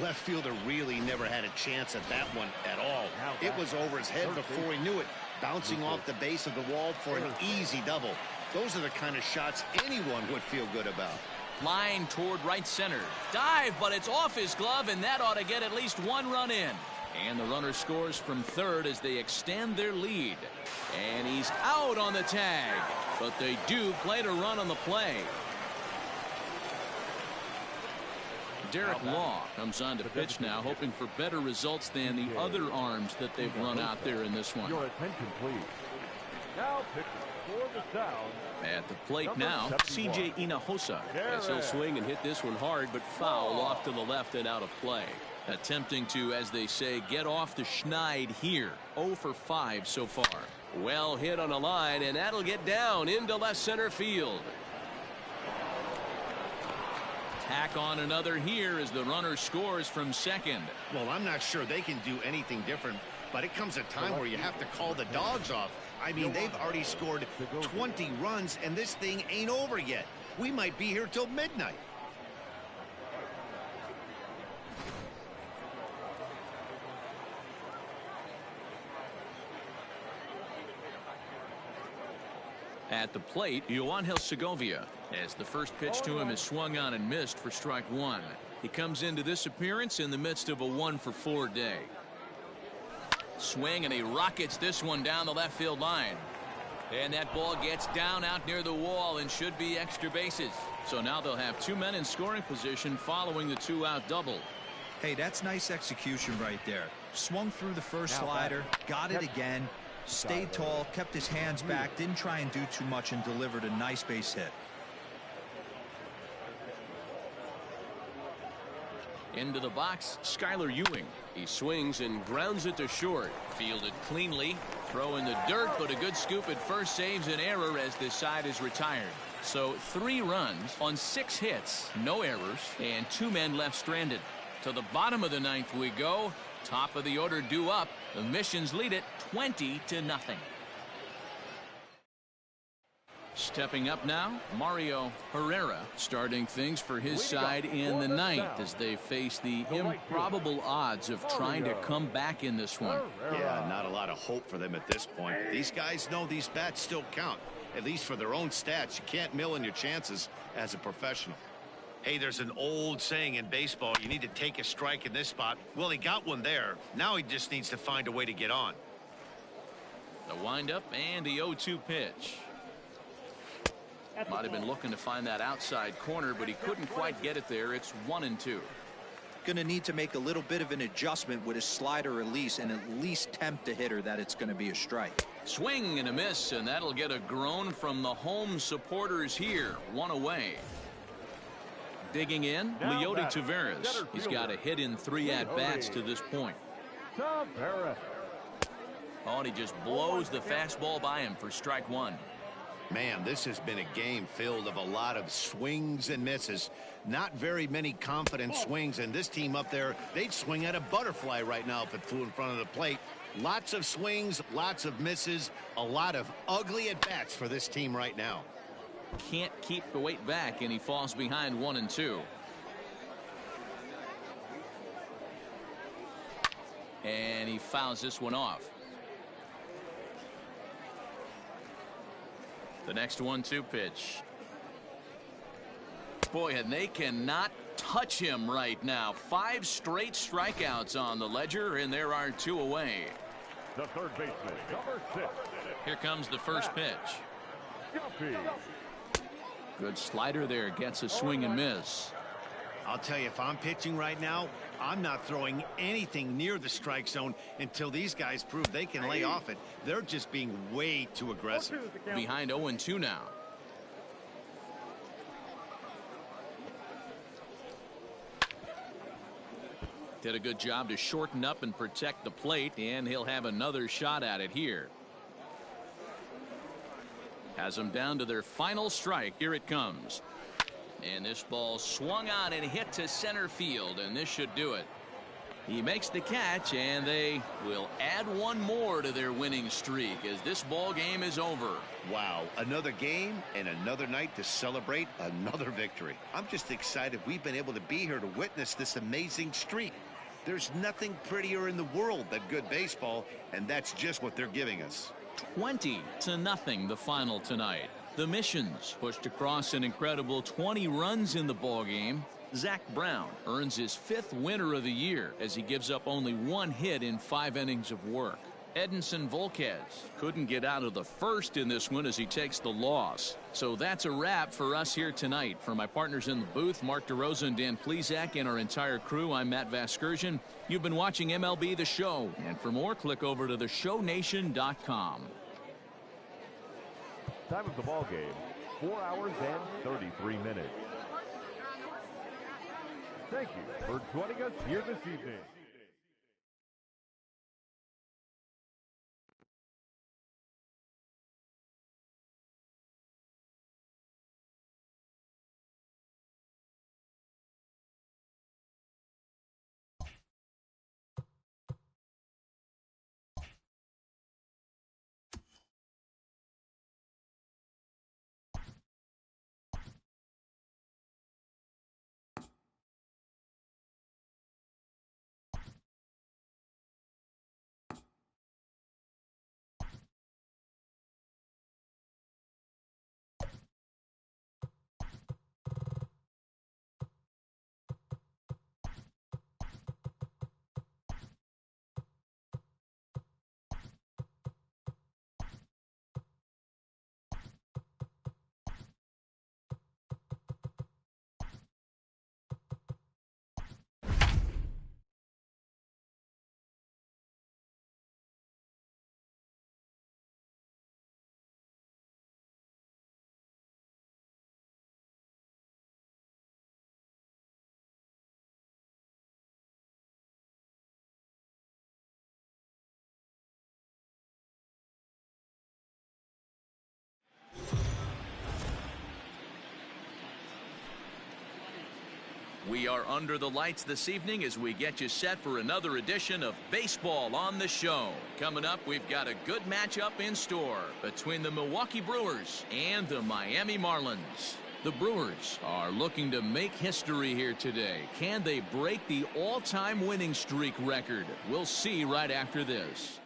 Left fielder really never had a chance at that one at all. It was over his head before he knew it, bouncing off the base of the wall for an easy double. Those are the kind of shots anyone would feel good about. Line toward right center. Dive, but it's off his glove, and that ought to get at least 1 run in. And the runner scores from third as they extend their lead. And he's out on the tag, but they do play to run on the play. Derek Law comes on to pitch now, hoping for better results than the other arms that they've run out there in this one. Your attention, please. Now pitching for the Sound. At the plate now, C.J. Hinojosa. Yes, he'll swing and hit this one hard, but foul off to the left and out of play. Attempting to, as they say, get off the schneid here. 0 for 5 so far. Well hit on a line, and that'll get down into left center field. Tack on another here as the runner scores from second. Well, I'm not sure they can do anything different, but it comes a time where you have to call the dogs off. I mean, they've already scored 20 runs, and this thing ain't over yet. We might be here till midnight. At the plate, Yoangel Segovia, as the first pitch to him is swung on and missed for strike 1. He comes into this appearance in the midst of a 1 for 4 day. Swing, and he rockets this one down the left field line. And that ball gets down out near the wall and should be extra bases. So now they'll have 2 men in scoring position following the 2-out double. Hey, that's nice execution right there. Swung through the first slider, got it again, stayed tall, kept his hands back, didn't try and do too much, and delivered a nice base hit. Into the box, Skylar Ewing. He swings and grounds it to short. Fielded cleanly. Throw in the dirt, but a good scoop at first saves an error as this side is retired. So 3 runs on 6 hits, no errors, and 2 men left stranded. To the bottom of the 9th we go. Top of the order due up. The Missions lead it 20-0. Stepping up now, Mario Herrera starting things for his side in the 9th as they face the improbable odds of trying to come back in this one. Yeah, not a lot of hope for them at this point. But these guys know these bats still count, at least for their own stats. You can't mill in your chances as a professional. Hey, there's an old saying in baseball, you need to take a strike in this spot. Well, he got one there. Now he just needs to find a way to get on. The windup and the 0-2 pitch. Might have been looking to find that outside corner, but he couldn't quite get it there. It's 1-2. Going to need to make a little bit of an adjustment with his slider release and at least tempt the hitter that it's going to be a strike. Swing and a miss, and that'll get a groan from the home supporters here. 1 away. Digging in, Leody Taveras. He's got a hit in 3 at-bats to this point. Oh, and he just blows the fastball by him for strike 1. Man, this has been a game filled of a lot of swings and misses. Not very many confident swings, and this team up there, they'd swing at a butterfly right now if it flew in front of the plate. Lots of swings, lots of misses, a lot of ugly at-bats for this team right now. Can't keep the weight back, and he falls behind 1-2. And he fouls this one off. The next 1-2 pitch. Boy, and they cannot touch him right now. 5 straight strikeouts on the ledger, and there are 2 away. The third baseman, number 6. Here comes the first pitch. Guppy. Good slider there, gets a swing and miss. I'll tell you, if I'm pitching right now, I'm not throwing anything near the strike zone until these guys prove they can lay off it. They're just being way too aggressive. Behind 0-2 now. Did a good job to shorten up and protect the plate, and he'll have another shot at it here. Has them down to their final strike. Here it comes. And this ball swung on and hit to center field, and this should do it. He makes the catch, and they will add 1 more to their winning streak as this ball game is over. Wow, another game and another night to celebrate another victory. I'm just excited we've been able to be here to witness this amazing streak. There's nothing prettier in the world than good baseball, and that's just what they're giving us. 20-0 the final tonight. The Missions pushed across an incredible 20 runs in the ballgame. Zach Brown earns his 5th winner of the year as he gives up only 1 hit in 5 innings of work. Edinson Volquez couldn't get out of the first in this one as he takes the loss. So that's a wrap for us here tonight. For my partners in the booth, Mark DeRosa and Dan Plesac, and our entire crew, I'm Matt Vasgersian. You've been watching MLB The Show. And for more, click over to theshownation.com. Time of the ball game, 4 hours and 33 minutes. Thank you for joining us here this evening. We are under the lights this evening as we get you set for another edition of Baseball on the Show. Coming up, we've got a good matchup in store between the Milwaukee Brewers and the Miami Marlins. The Brewers are looking to make history here today. Can they break the all-time winning streak record? We'll see right after this.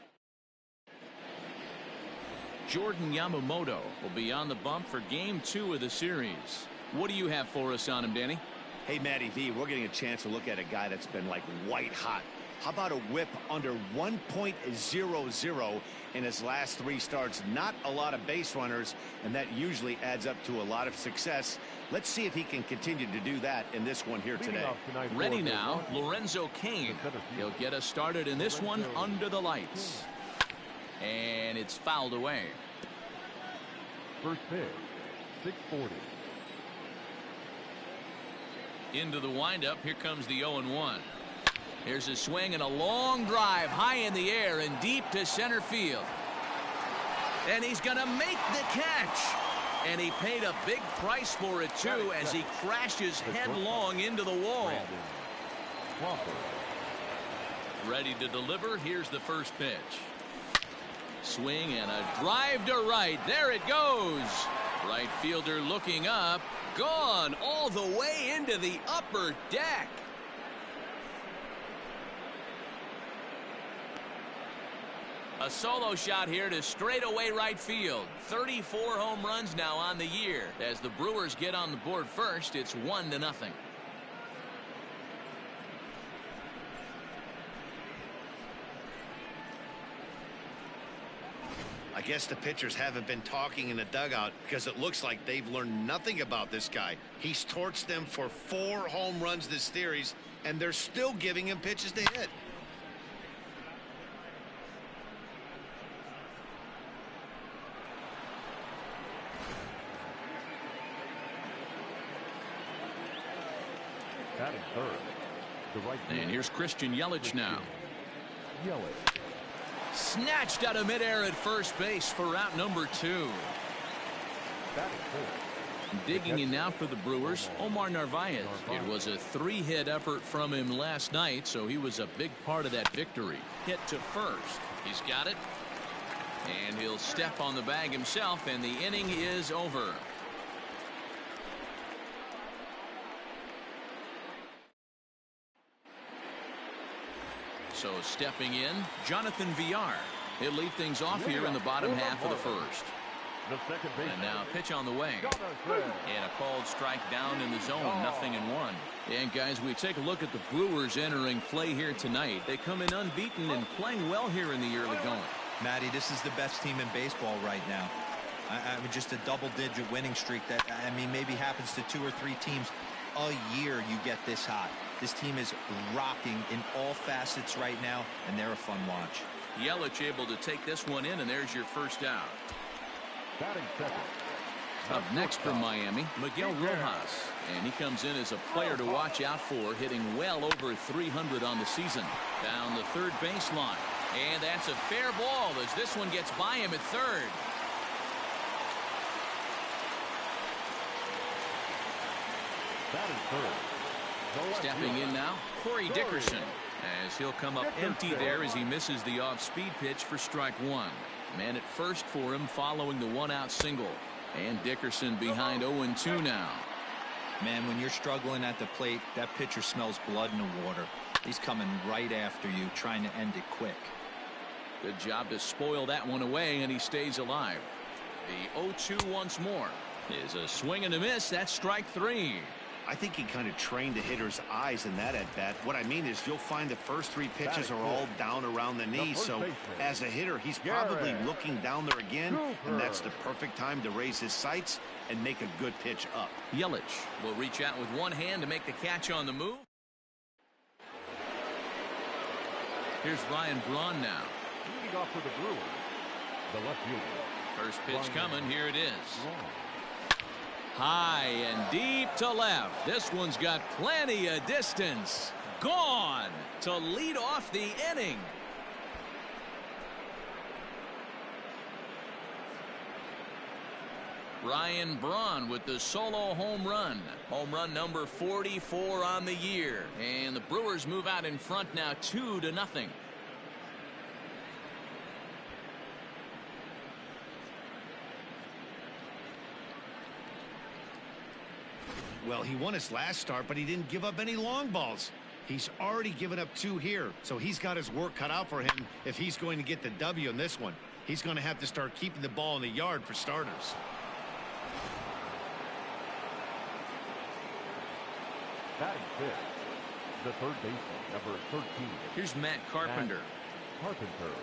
Jordan Yamamoto will be on the bump for Game 2 of the series. What do you have for us on him, Danny? Hey, Matty V, we're getting a chance to look at a guy that's been like white hot. How about a whip under 1.00 in his last 3 starts? Not a lot of base runners, and that usually adds up to a lot of success. Let's see if he can continue to do that in this one here today. Ready now, Lorenzo Cain. He'll get us started in this one under the lights. And it's fouled away. First pitch, 640. Into the windup. Here comes the 0-1. Here's a swing and a long drive high in the air and deep to center field. And he's going to make the catch. And he paid a big price for it, too, as he crashes headlong into the wall. Ready to deliver. Here's the first pitch. Swing and a drive to right. There it goes. Right fielder looking up. Gone all the way into the upper deck. A solo shot here to straightaway right field. 34 home runs now on the year. As the Brewers get on the board first, it's 1-0. I guess the pitchers haven't been talking in the dugout because it looks like they've learned nothing about this guy. He's torched them for 4 home runs this series, and they're still giving him pitches to hit. Batting third. The right And here's Christian Yelich now. Yelich. Snatched out of midair at first base for route number 2. Batting fourth. Digging in now for the Brewers, Omar Narvaez. It was a 3-hit effort from him last night, so he was a big part of that victory. Hit to first. He's got it. And he'll step on the bag himself, and the inning is over. So stepping in, Jonathan Villar. He'll lead things off here in the bottom half of the first. The second baseman. And now a pitch on the way. And a called strike down in the zone. 0-1. And guys, we take a look at the Brewers entering play here tonight. They come in unbeaten and playing well here in the early going. Matty, this is the best team in baseball right now. I mean, just a double-digit winning streak that, I mean, maybe happens to 2 or 3 teams a year. You get this hot. This team is rocking in all facets right now, and they're a fun watch. Yelich able to take this one in, and there's your first out. Batting second. Up next from Miami, Miguel Rojas. And he comes in as a player to watch out for, hitting well over 300 on the season. Down the third baseline. And that's a fair ball as this one gets by him at third. Batting third. Stepping in now, Corey Dickerson, as he'll come up empty there as he misses the off-speed pitch for strike 1. Man at first for him following the 1-out single. And Dickerson behind 0-2 now. Man, when you're struggling at the plate, that pitcher smells blood in the water. He's coming right after you, trying to end it quick. Good job to spoil that one away, and he stays alive. The 0-2 once more is a swing and a miss. That's strike 3. I think he kind of trained the hitter's eyes in that at bat. What I mean is you'll find the first 3 pitches are all down around the knee. So as a hitter, he's probably looking down there again, and that's the perfect time to raise his sights and make a good pitch up. Yelich will reach out with one hand to make the catch on the move. Here's Ryan Braun now. Leading off for the Brewers, the left fielder. First pitch coming. Here it is. High and deep to left. This one's got plenty of distance. Gone to lead off the inning. Ryan Braun with the solo home run. Home run number 44 on the year. And the Brewers move out in front now 2-0. Well, he won his last start, but he didn't give up any long balls. He's already given up 2 here, so he's got his work cut out for him if he's going to get the W in this one. He's going to have to start keeping the ball in the yard for starters. Batting fifth, the third baseman, number 13. Here's Matt Carpenter. Carpenter.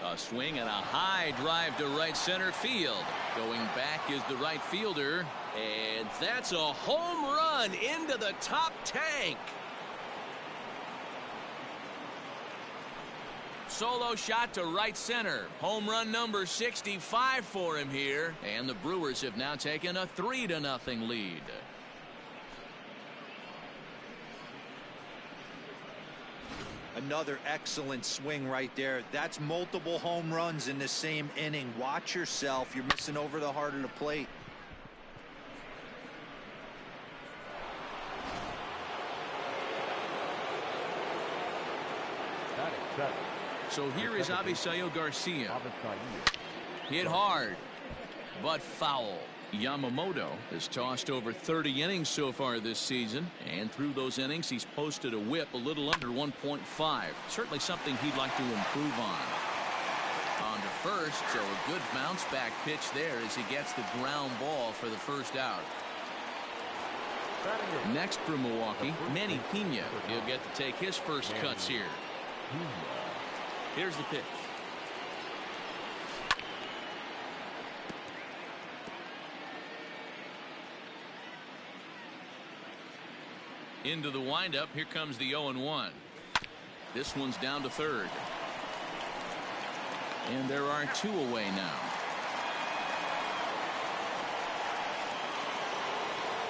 A swing and a high drive to right center field. Going back is the right fielder. And that's a home run into the top tank. Solo shot to right center. Home run number 65 for him here. And the Brewers have now taken a 3-0 lead. Another excellent swing right there. That's multiple home runs in the same inning. Watch yourself. You're missing over the heart of the plate. So here is Avisail Garcia. Hit hard, but foul. Yamamoto has tossed over 30 innings so far this season, and through those innings he's posted a whip a little under 1.5. Certainly something he'd like to improve on. On to first, so a good bounce back pitch there as he gets the ground ball for the first out. Next for Milwaukee, Manny Pena. He'll get to take his first cuts here. Here's the pitch. Into the windup. Here comes the 0-1. This one's down to third. And there are 2 away now.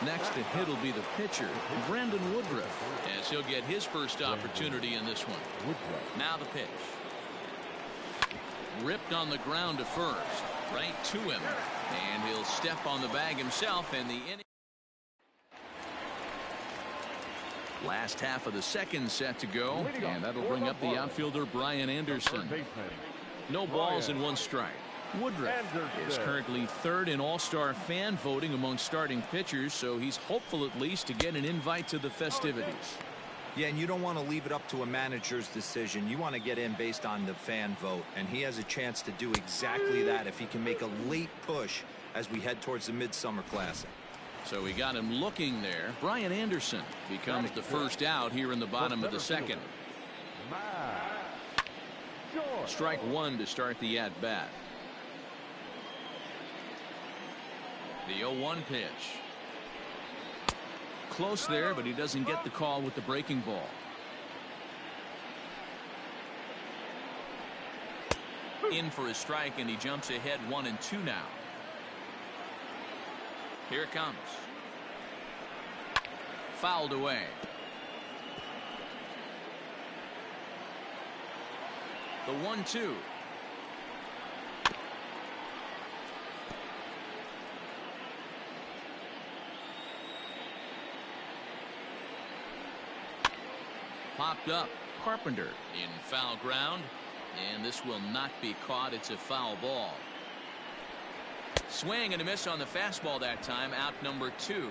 Next to hit will be the pitcher, Brandon Woodruff, as he'll get his first opportunity in this one. Now the pitch. Ripped on the ground to first. Right to him. And he'll step on the bag himself, and the inning. Last half of the second set to go, and that'll bring up the outfielder Brian Anderson. No balls and 1 strike. Woodruff is currently third in all-star fan voting among starting pitchers, so he's hopeful at least to get an invite to the festivities. Yeah, and you don't want to leave it up to a manager's decision. You want to get in based on the fan vote, and he has a chance to do exactly that if he can make a late push as we head towards the Midsummer Classic. So we got him looking there. Brian Anderson becomes the first out here in the bottom of the second. Strike 1 to start the at-bat. The 0-1 pitch. Close there, but he doesn't get the call with the breaking ball. In for a strike, and he jumps ahead 1-2 now. Here it comes. Fouled away. The 1-2. Popped up. Carpenter in foul ground, and this will not be caught. It's a foul ball. Swing and a miss on the fastball that time. Out number 2.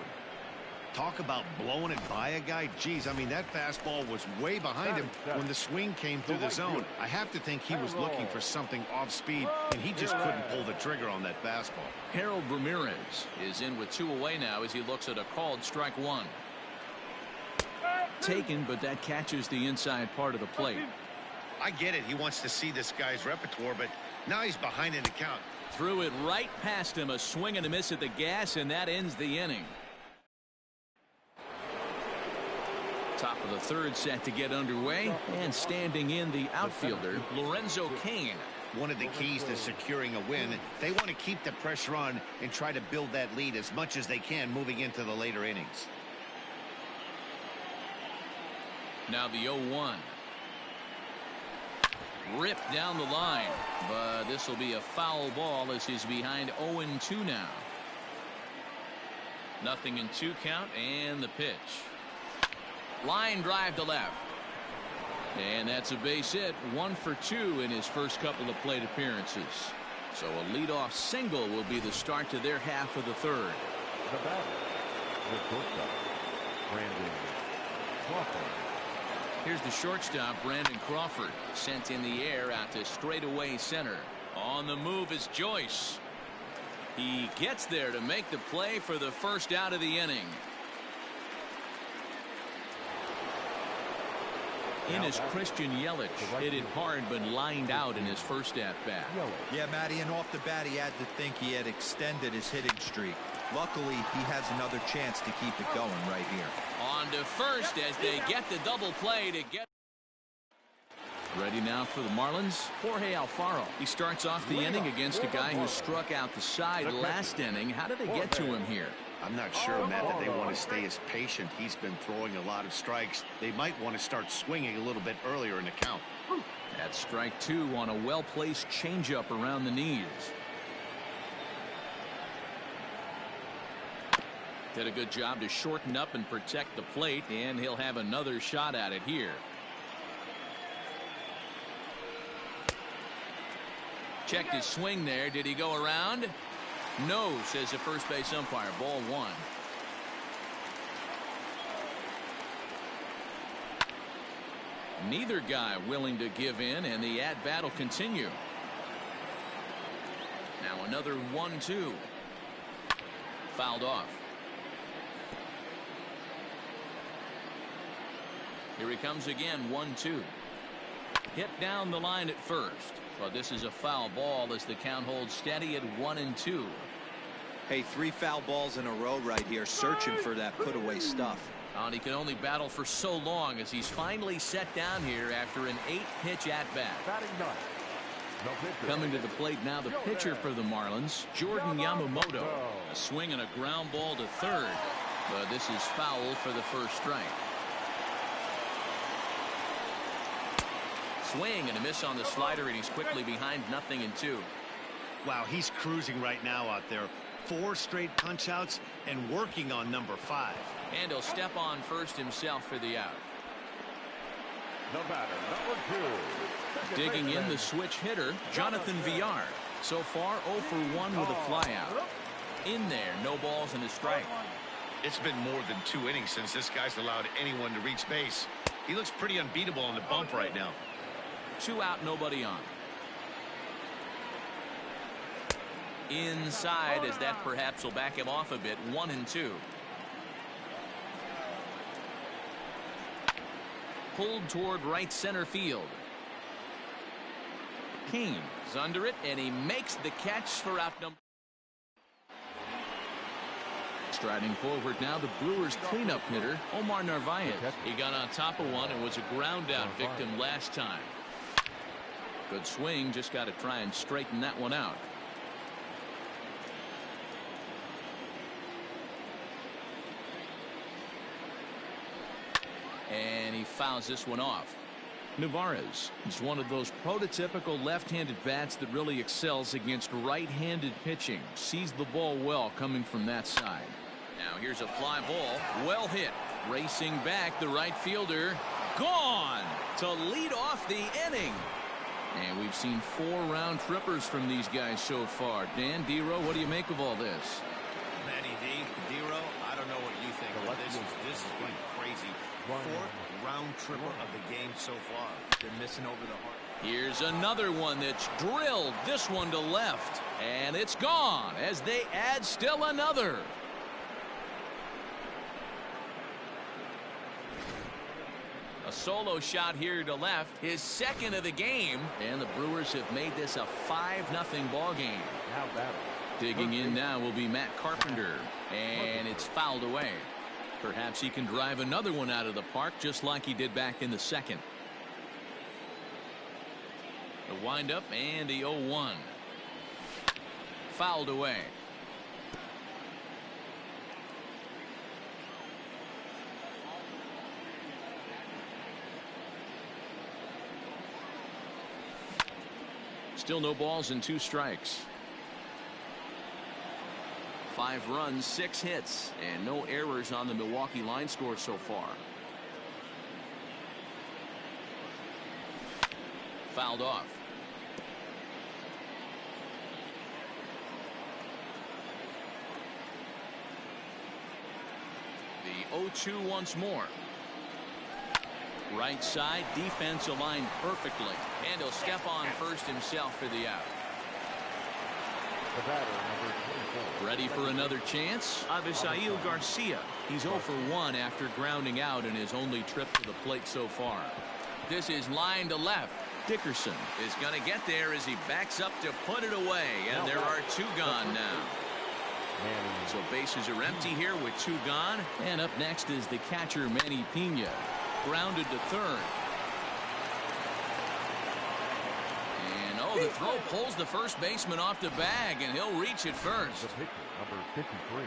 Talk about blowing it by a guy. Geez, I mean, that fastball was way behind him when the swing came through the zone. I have to think he was looking for something off speed, and he just couldn't pull the trigger on that fastball. Harold Ramirez is in with 2 away now as he looks at a called strike 1. Taken, but that catches the inside part of the plate. I get it. He wants to see this guy's repertoire, but now he's behind in the count. Threw it right past him. A swing and a miss at the gas, and that ends the inning. Top of the third set to get underway, and standing in the outfielder, Lorenzo Cain. One of the keys to securing a win, they want to keep the pressure on and try to build that lead as much as they can moving into the later innings. Now the 0-1. Ripped down the line, but this will be a foul ball as he's behind 0-2 now. 0-2 count, and the pitch. Line drive to left. And that's a base hit. 1 for 2 in his first couple of plate appearances. So a leadoff single will be the start to their half of the third. The batter, the shortstop, Brandon Crawford. Here's the shortstop, Brandon Crawford, sent in the air out to straightaway center. On the move is Joyce. He gets there to make the play for the first out of the inning. In is Christian Yelich. Hit it hard but lined out in his first at-bat. Yeah, Matty, and off the bat he had to think he had extended his hitting streak. Luckily, he has another chance to keep it going right here. On to first as they get the double play to get. Ready now for the Marlins, Jorge Alfaro. He starts off the inning against a guy who struck out the side last inning. How did they get to him here? I'm not sure, Matt, that they want to stay as patient. He's been throwing a lot of strikes. They might want to start swinging a little bit earlier in the count. That's strike 2 on a well-placed changeup around the knees. Did a good job to shorten up and protect the plate, and he'll have another shot at it here. Checked his swing there. Did he go around? No, says the first base umpire. Ball 1. Neither guy willing to give in, and the at-bat will continue. Now another 1-2. Fouled off. Here he comes again. 1-2. Hit down the line at first. But this is a foul ball as the count holds steady at 1-2. Hey, 3 foul balls in a row right here, searching for that put-away stuff. And he can only battle for so long as he's finally set down here after an 8-pitch at-bat. Coming to the plate now, the pitcher for the Marlins, Jordan Yamamoto. A swing and a ground ball to third. But this is foul for the first strike. Swing and a miss on the slider, and he's quickly behind 0-2. Wow, he's cruising right now out there. 4 straight punch-outs and working on number 5. And he'll step on first himself for the out. The batter, number 2. Digging in the switch hitter, Jonathan Villar. So far 0 for 1 with a flyout. In there, no balls and a strike. It's been more than 2 innings since this guy's allowed anyone to reach base. He looks pretty unbeatable on the bump right now. 2 out, nobody on. Inside, as that perhaps will back him off a bit. 1-2. Pulled toward right center field. Kane is under it, and he makes the catch for out number. Striding forward now, the Brewers cleanup hitter, Omar Narvaez. He got on top of one and was a ground out victim last time. Good swing, just got to try and straighten that one out. And he fouls this one off. Narvaez is one of those prototypical left-handed bats that really excels against right-handed pitching. Sees the ball well coming from that side. Now here's a fly ball. Well hit. Racing back, the right fielder. Gone to lead off the inning. And we've seen 4 round trippers from these guys so far. Dan, Dero, what do you make of all this? Matty D, Dero, I don't know what you think, but this is going crazy. 4th round tripper of the game so far. They're missing over the heart. Here's another one that's drilled. This one to left. And it's gone as they add still another. A solo shot here to left, his second of the game, and the Brewers have made this a 5-0 ball game. Digging in now will be Matt Carpenter, and it's fouled away. Perhaps he can drive another one out of the park just like he did back in the second. The windup and the 0-1. Fouled away. Still no balls and 2 strikes. 5 runs, 6 hits, and no errors on the Milwaukee line score so far. Fouled off. The 0-2 once more. Right side, defense aligned perfectly, and he'll step on first himself for the out. The batter, number 24. Ready for another chance? Avisail Garcia. He's 0 for 1 after grounding out in his only trip to the plate so far. This is line to left. Dickerson is going to get there as he backs up to put it away, and there are 2 gone now. So bases are empty here with 2 gone, and up next is the catcher Manny Pena. Grounded to third. And oh, the throw pulls the first baseman off the bag, and he'll reach it first. The pitcher, number 53.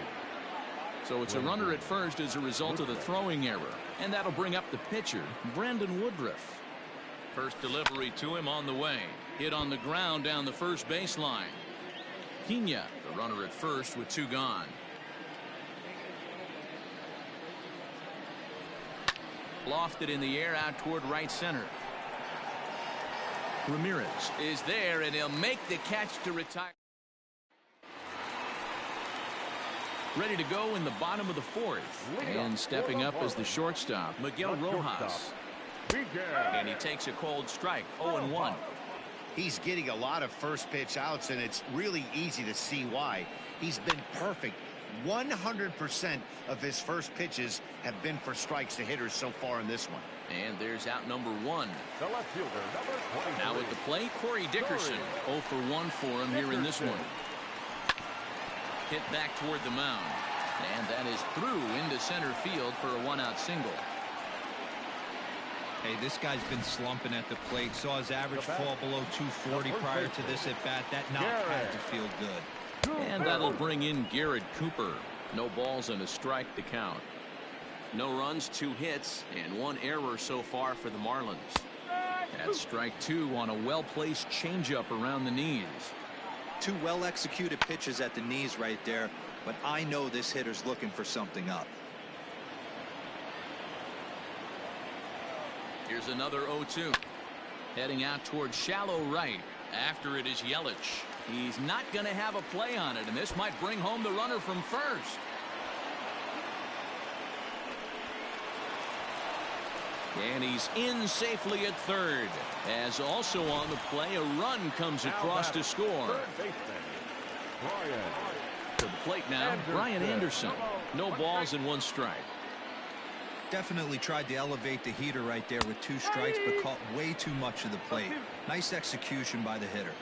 So it's a runner at first as a result of the throwing error, and that'll bring up the pitcher, Brandon Woodruff. First delivery to him on the way. Hit on the ground down the first baseline. Pena, the runner at first with 2 gone. Lofted in the air out toward right center. Ramirez is there, and he'll make the catch to retire. Ready to go in the bottom of the 4th. And stepping up as the shortstop, Miguel Rojas. And he takes a cold strike, 0-1. He's getting a lot of first pitch outs, and it's really easy to see why. He's been perfect. 100% of his first pitches have been for strikes to hitters so far in this one. And there's out number 1. The left fielder, number 23. Now at the plate, Corey Dickerson. 0 for 1 for him here in this one. Hit back toward the mound. And that is through into center field for a 1-out single. Hey, this guy's been slumping at the plate. Saw his average fall below 240 prior to this at bat. That knock had to feel good. And that'll bring in Garrett Cooper. No balls and a strike to count. No runs, 2 hits, and 1 error so far for the Marlins. That's strike 2 on a well-placed changeup around the knees. 2 well-executed pitches at the knees right there, but I know this hitter's looking for something up. Here's another 0-2. Heading out toward shallow right. After it is Yelich. He's not going to have a play on it, and this might bring home the runner from first. And he's in safely at third. As also on the play, a run comes across to score. To the plate now, Brian Anderson. No balls and 1 strike. Definitely tried to elevate the heater right there with 2 strikes, but caught way too much of the plate. Nice execution by the hitter.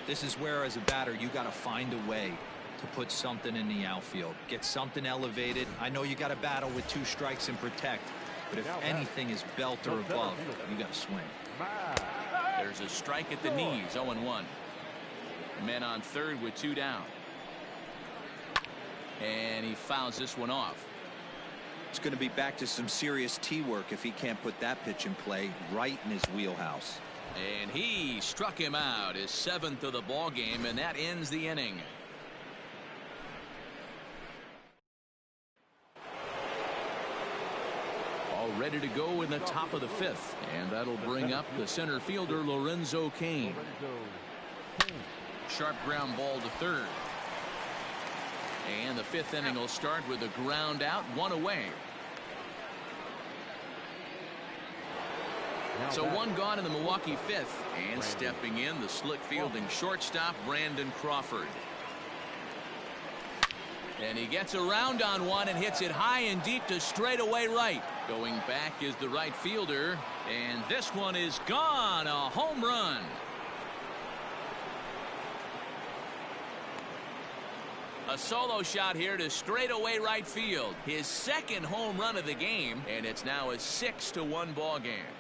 This is where, as a batter, you got to find a way to put something in the outfield. Get something elevated. I know you got to battle with 2 strikes and protect, but if anything is belt or above, you got to swing. There's a strike at the knees, 0-1. Men on third with 2 down. And he fouls this one off. It's going to be back to some serious tee work if he can't put that pitch in play right in his wheelhouse. And he struck him out, his 7th of the ball game, and that ends the inning. All ready to go in the top of the 5th, and that'll bring up the center fielder Lorenzo Cain. Sharp ground ball to third. And the 5th inning will start with a ground out, 1 away. So 1 gone in the Milwaukee 5th, and stepping in, the slick fielding shortstop Brandon Crawford. And he gets around on one and hits it high and deep to straightaway right. Going back is the right fielder, and this one is gone. A home run. A solo shot here to straightaway right field. His 2nd home run of the game, and it's now a 6-1 ball game.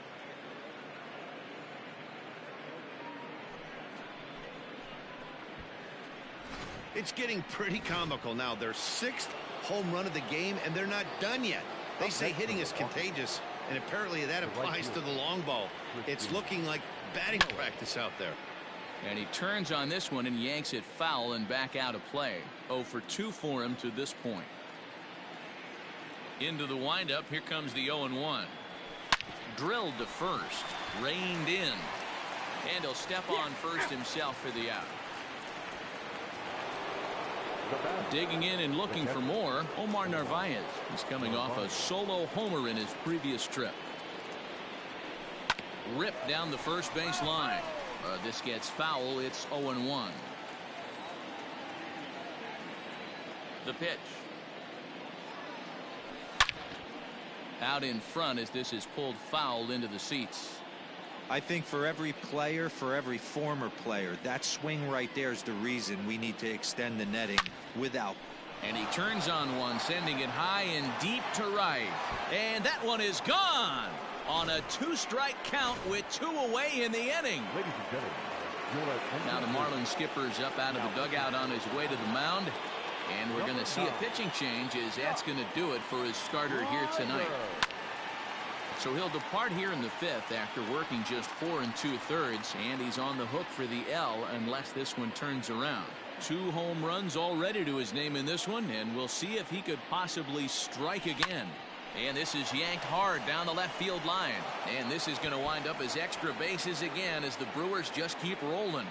It's getting pretty comical now. Their 6th home run of the game, and they're not done yet. They say hitting is contagious, and apparently that applies to the long ball. It's looking like batting practice out there. And he turns on this one and yanks it foul and back out of play. 0 for 2 for him to this point. Into the windup. Here comes the 0-1. Drilled to first. Reined in. And he'll step on first himself for the out. Digging in and looking for more, Omar Narvaez. He's coming off a solo homer in his previous trip. Ripped down the first base line. This gets foul. It's 0-1. The pitch. Out in front as this is pulled foul into the seats. I think for every player, for every former player, that swing right there is the reason we need to extend the netting without. And he turns on one, sending it high and deep to right. And that one is gone on a 2-strike count with 2 away in the inning. Ladies and gentlemen, now the Marlins skipper's up out of the dugout on his way to the mound. And we're going to see a pitching change as that's going to do it for his starter here tonight. So he'll depart here in the 5th after working just 4 2/3, and he's on the hook for the L unless this one turns around. 2 home runs already to his name in this one, and we'll see if he could possibly strike again. And this is yanked hard down the left field line. And this is going to wind up as extra bases again as the Brewers just keep rolling.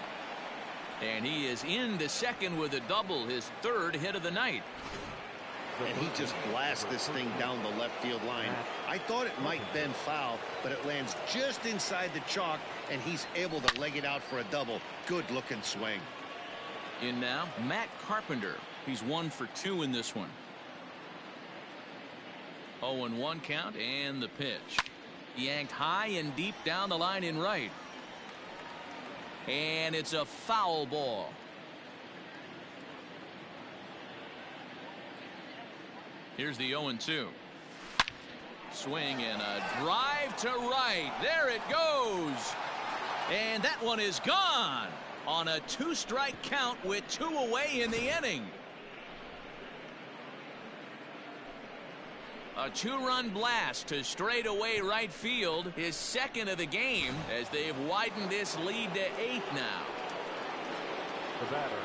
And he is into second with a double, his 3rd hit of the night. And he just blasts this thing down the left field line. I thought it might bend foul, but it lands just inside the chalk, and he's able to leg it out for a double. Good looking swing. In now, Matt Carpenter. He's 1 for 2 in this one. 0-1 count, and the pitch. Yanked high and deep down the line in right. And it's a foul ball. Here's the 0-2. Swing and a drive to right. There it goes. And that one is gone on a 2-strike count with 2 away in the inning. A 2-run blast to straightaway right field, his 2nd of the game, as they've widened this lead to 8 now.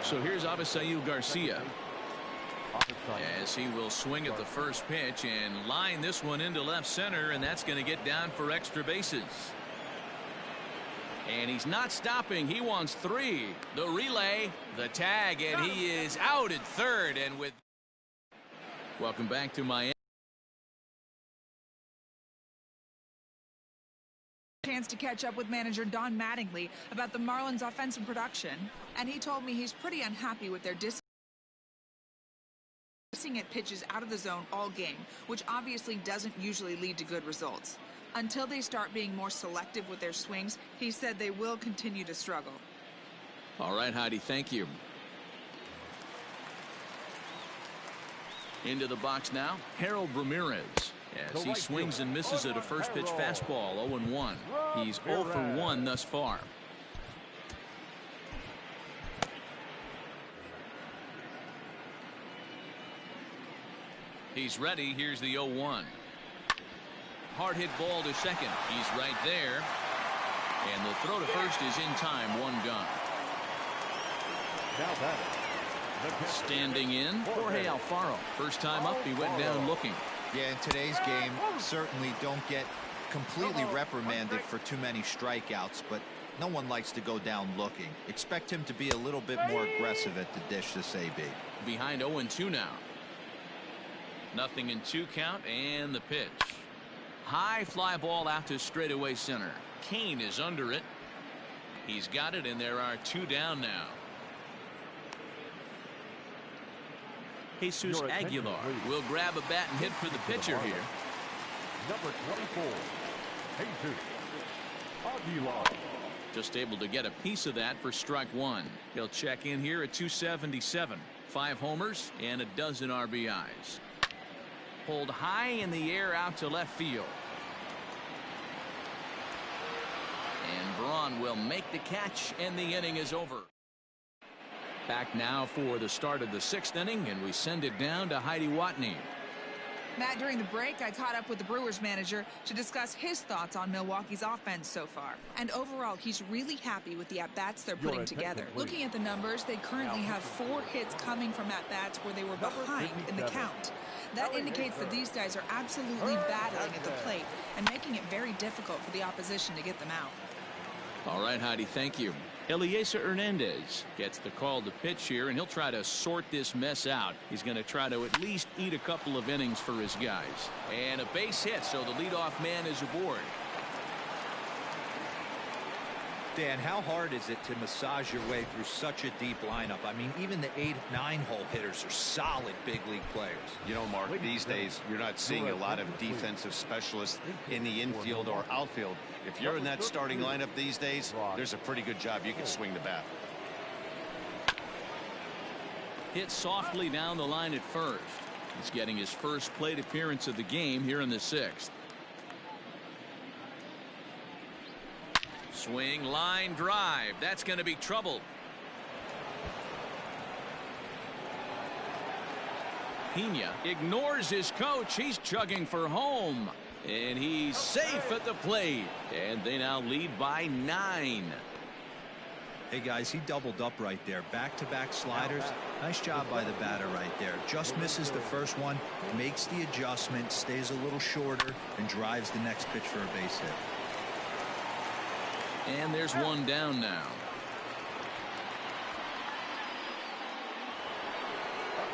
So here's Avisail Garcia, as he will swing at the first pitch and line this one into left center, and that's going to get down for extra bases. And he's not stopping. He wants 3. The relay, the tag, and he is out at 3rd. And with welcome back to Miami. Chance to catch up with manager Don Mattingly about the Marlins' offensive production, and he told me he's pretty unhappy with their dissing at pitches out of the zone all game, which obviously doesn't usually lead to good results. Until they start being more selective with their swings, he said they will continue to struggle. All right, Heidi, thank you. Into the box now, Harold Ramirez, as he swings and misses at a first pitch fastball. 0-1. He's 0 for 1 thus far. He's ready. Here's the 0-1. Hard hit ball to second. He's right there. And the throw to first is in time. 1 gone. Standing in, Jorge Alfaro. First time up, he went down looking. Yeah, in today's game, certainly don't get completely reprimanded for too many strikeouts, but no one likes to go down looking. Expect him to be a little bit more aggressive at the dish this AB. Behind 0-2 now. 0-2 count, and the pitch. High fly ball out to straightaway center. Kane is under it. He's got it, and there are 2 down now. Jesus Aguilar will grab a bat and hit for the pitcher here. Number 24, Jesus Aguilar. Just able to get a piece of that for strike 1. He'll check in here at 277. 5 homers and a dozen RBIs. Pulled high in the air out to left field. And Braun will make the catch, and the inning is over. Back now for the start of the 6th inning, and we send it down to Heidi Watney. Matt, during the break, I caught up with the Brewers manager to discuss his thoughts on Milwaukee's offense so far. And overall, he's really happy with the at-bats they're putting together. Looking at the numbers, they currently have 4 hits coming from at-bats where they were behind in the count. That indicates that these guys are absolutely battling at the plate and making it very difficult for the opposition to get them out. All right, Heidi, thank you. Eliezer Hernandez gets the call to pitch here, and he'll try to sort this mess out. He's going to try to at least eat a couple of innings for his guys. And a base hit, so the leadoff man is aboard. Dan, how hard is it to massage your way through such a deep lineup? I mean, even the 8, 9-hole hitters are solid big league players. You know, Mark, these days you're not seeing a lot of defensive specialists in the infield or outfield. If you're in that starting lineup these days, there's a pretty good job you can swing the bat. Hit softly down the line at first. He's getting his first plate appearance of the game here in the 6th. Swing, line drive. That's going to be trouble. Pena ignores his coach. He's chugging for home. And he's safe at the plate. And they now lead by 9. Hey, guys, he doubled up right there. Back-to-back sliders. Nice job by the batter right there. Just misses the first one, makes the adjustment, stays a little shorter, and drives the next pitch for a base hit. And there's one down now.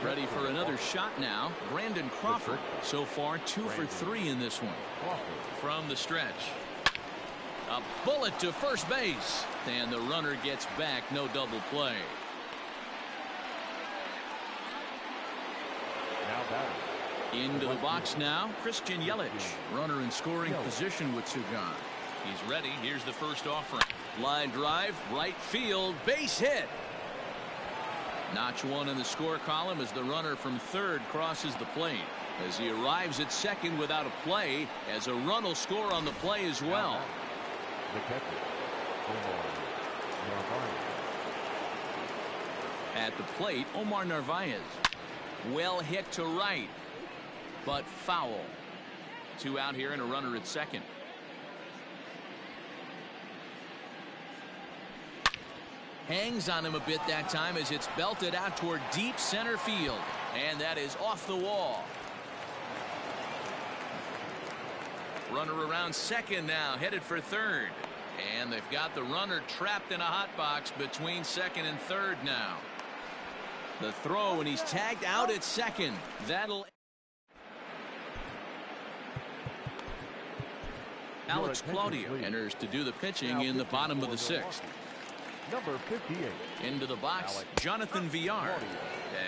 Ready for another shot now. Brandon Crawford, so far 2 for 3 in this one. From the stretch. A bullet to first base. And the runner gets back. No double play. Into the box now. Christian Yelich. Runner in scoring position with 2 gone. He's ready. Here's the first offering. Line drive, right field, base hit. Notch 1 in the score column as the runner from 3rd crosses the plate. As he arrives at 2nd without a play, as a run will score on the play as well. The catcher, Omar Narvaez. At the plate, Omar Narvaez. Well hit to right, but foul. 2 out here and a runner at 2nd. Hangs on him a bit that time as it's belted out toward deep center field. And that is off the wall. Runner around 2nd now, headed for 3rd. And they've got the runner trapped in a hot box between 2nd and 3rd now. The throw, and he's tagged out at 2nd. That'll... Alex Claudio enters to do the pitching in the bottom of the 6th. Number 58. Into the box, Jonathan Villar.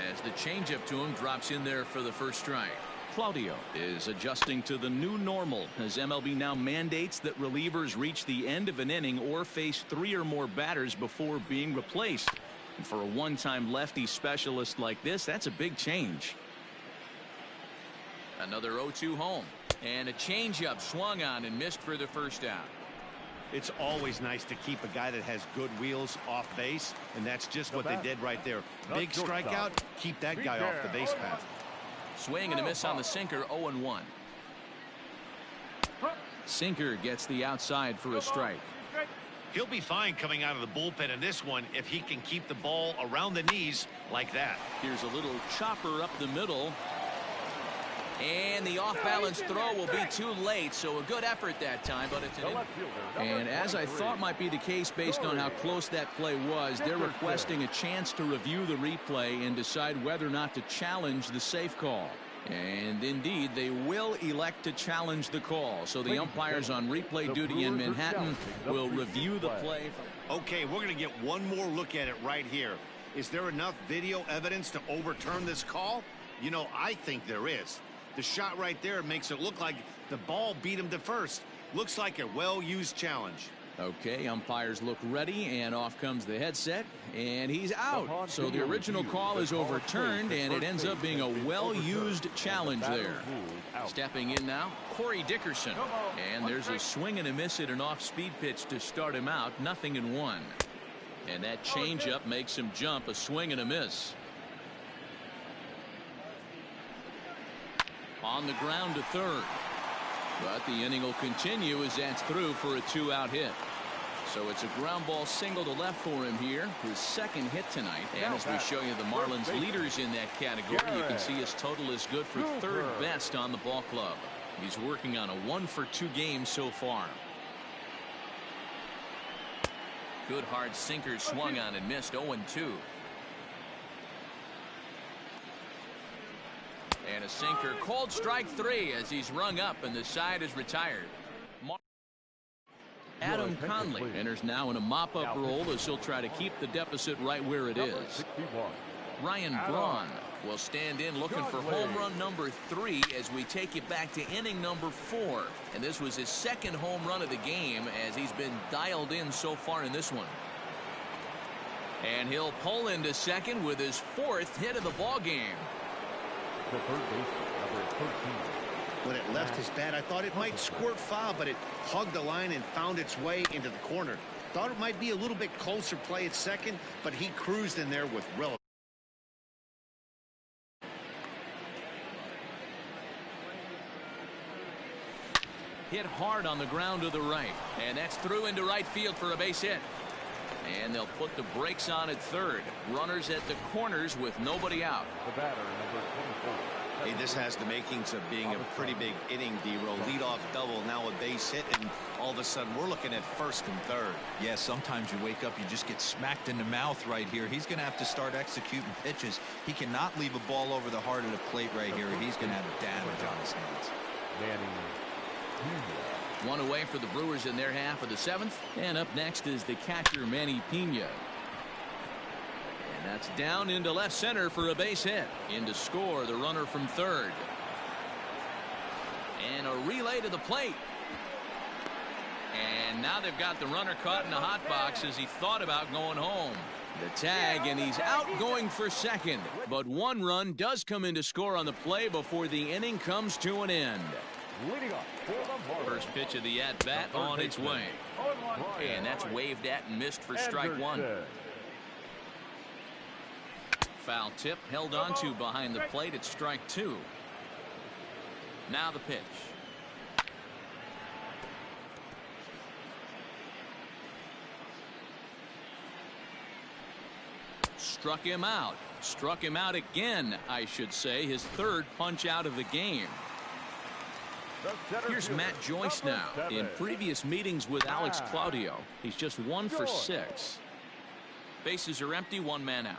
As the changeup to him drops in there for the first strike. Claudio is adjusting to the new normal as MLB now mandates that relievers reach the end of an inning or face 3 or more batters before being replaced. And for a one-time lefty specialist like this, that's a big change. Another 0-2 home. And a changeup swung on and missed for the first out. It's always nice to keep a guy that has good wheels off base, and that's just what they did right there. Big strikeout, keep that guy off the base path. Swing and a miss on the sinker, 0-1. Sinker gets the outside for a strike. He'll be fine coming out of the bullpen in this one if he can keep the ball around the knees like that. Here's a little chopper up the middle. And the off-balance throw will be too late, so a good effort that time, but it's an... And as I thought might be the case based on how close that play was, they're requesting a chance to review the replay and decide whether or not to challenge the safe call. And indeed, they will elect to challenge the call. So the umpires on replay duty in Manhattan will review the play. Okay, we're going to get one more look at it right here. Is there enough video evidence to overturn this call? You know, I think there is. The shot right there makes it look like the ball beat him to first. Looks like a well-used challenge. Okay, umpires look ready, and off comes the headset, and he's out. So the original call is overturned, and it ends up being a well-used challenge there. Stepping in now, Corey Dickerson. And there's a swing and a miss at an off-speed pitch to start him out, 0-1. And that changeup makes him jump, a swing and a miss. On the ground to third. But the inning will continue as that's through for a 2-out hit. So it's a ground ball single to left for him here. His second hit tonight. And as we show you the Marlins leaders in that category, you can see his total is good for third best on the ball club. He's working on a 1-for-2 game so far. Good hard sinker swung on and missed. 0-2. And a sinker, called strike 3 as he's rung up and the side is retired. Adam Conley enters now in a mop-up role as he'll try to keep the deficit right where it is. Ryan Braun will stand in looking for home run number 3 as we take you back to inning number 4. And this was his second home run of the game as he's been dialed in so far in this one. And he'll pull into second with his 4th hit of the ball game. The third baseman, number 13. When it left his bat, I thought it might squirt foul, but it hugged the line and found its way into the corner. Thought it might be a little bit closer play at second, but he cruised in there with relative. Hit hard on the ground to the right, and that's through into right field for a base hit. And they'll put the brakes on at third. Runners at the corners with nobody out. The batter, number 24. Hey, this has the makings of being a pretty big inning, D-Roll. Leadoff double, now a base hit, and all of a sudden we're looking at first and third. Yeah, sometimes you wake up, you just get smacked in the mouth right here. He's going to have to start executing pitches. He cannot leave a ball over the heart of the plate right here. He's going to have damage on his hands. One away for the Brewers in their half of the 7th. And up next is the catcher, Manny Pena. And that's down into left center for a base hit. In to score the runner from third. And a relay to the plate. And now they've got the runner caught in the hot box as he thought about going home. The tag, and he's out going for second. But one run does come in to score on the play before the inning comes to an end. First pitch of the at-bat on its way. And that's waved at and missed for strike 1. Foul tip held on to behind the plate at strike 2. Now the pitch. Struck him out. Struck him out again, I should say. His 3rd punch out of the game. Here's Matt Joyce now. In previous meetings with Alex Claudio, he's just 1 for 6. Bases are empty, 1 man out.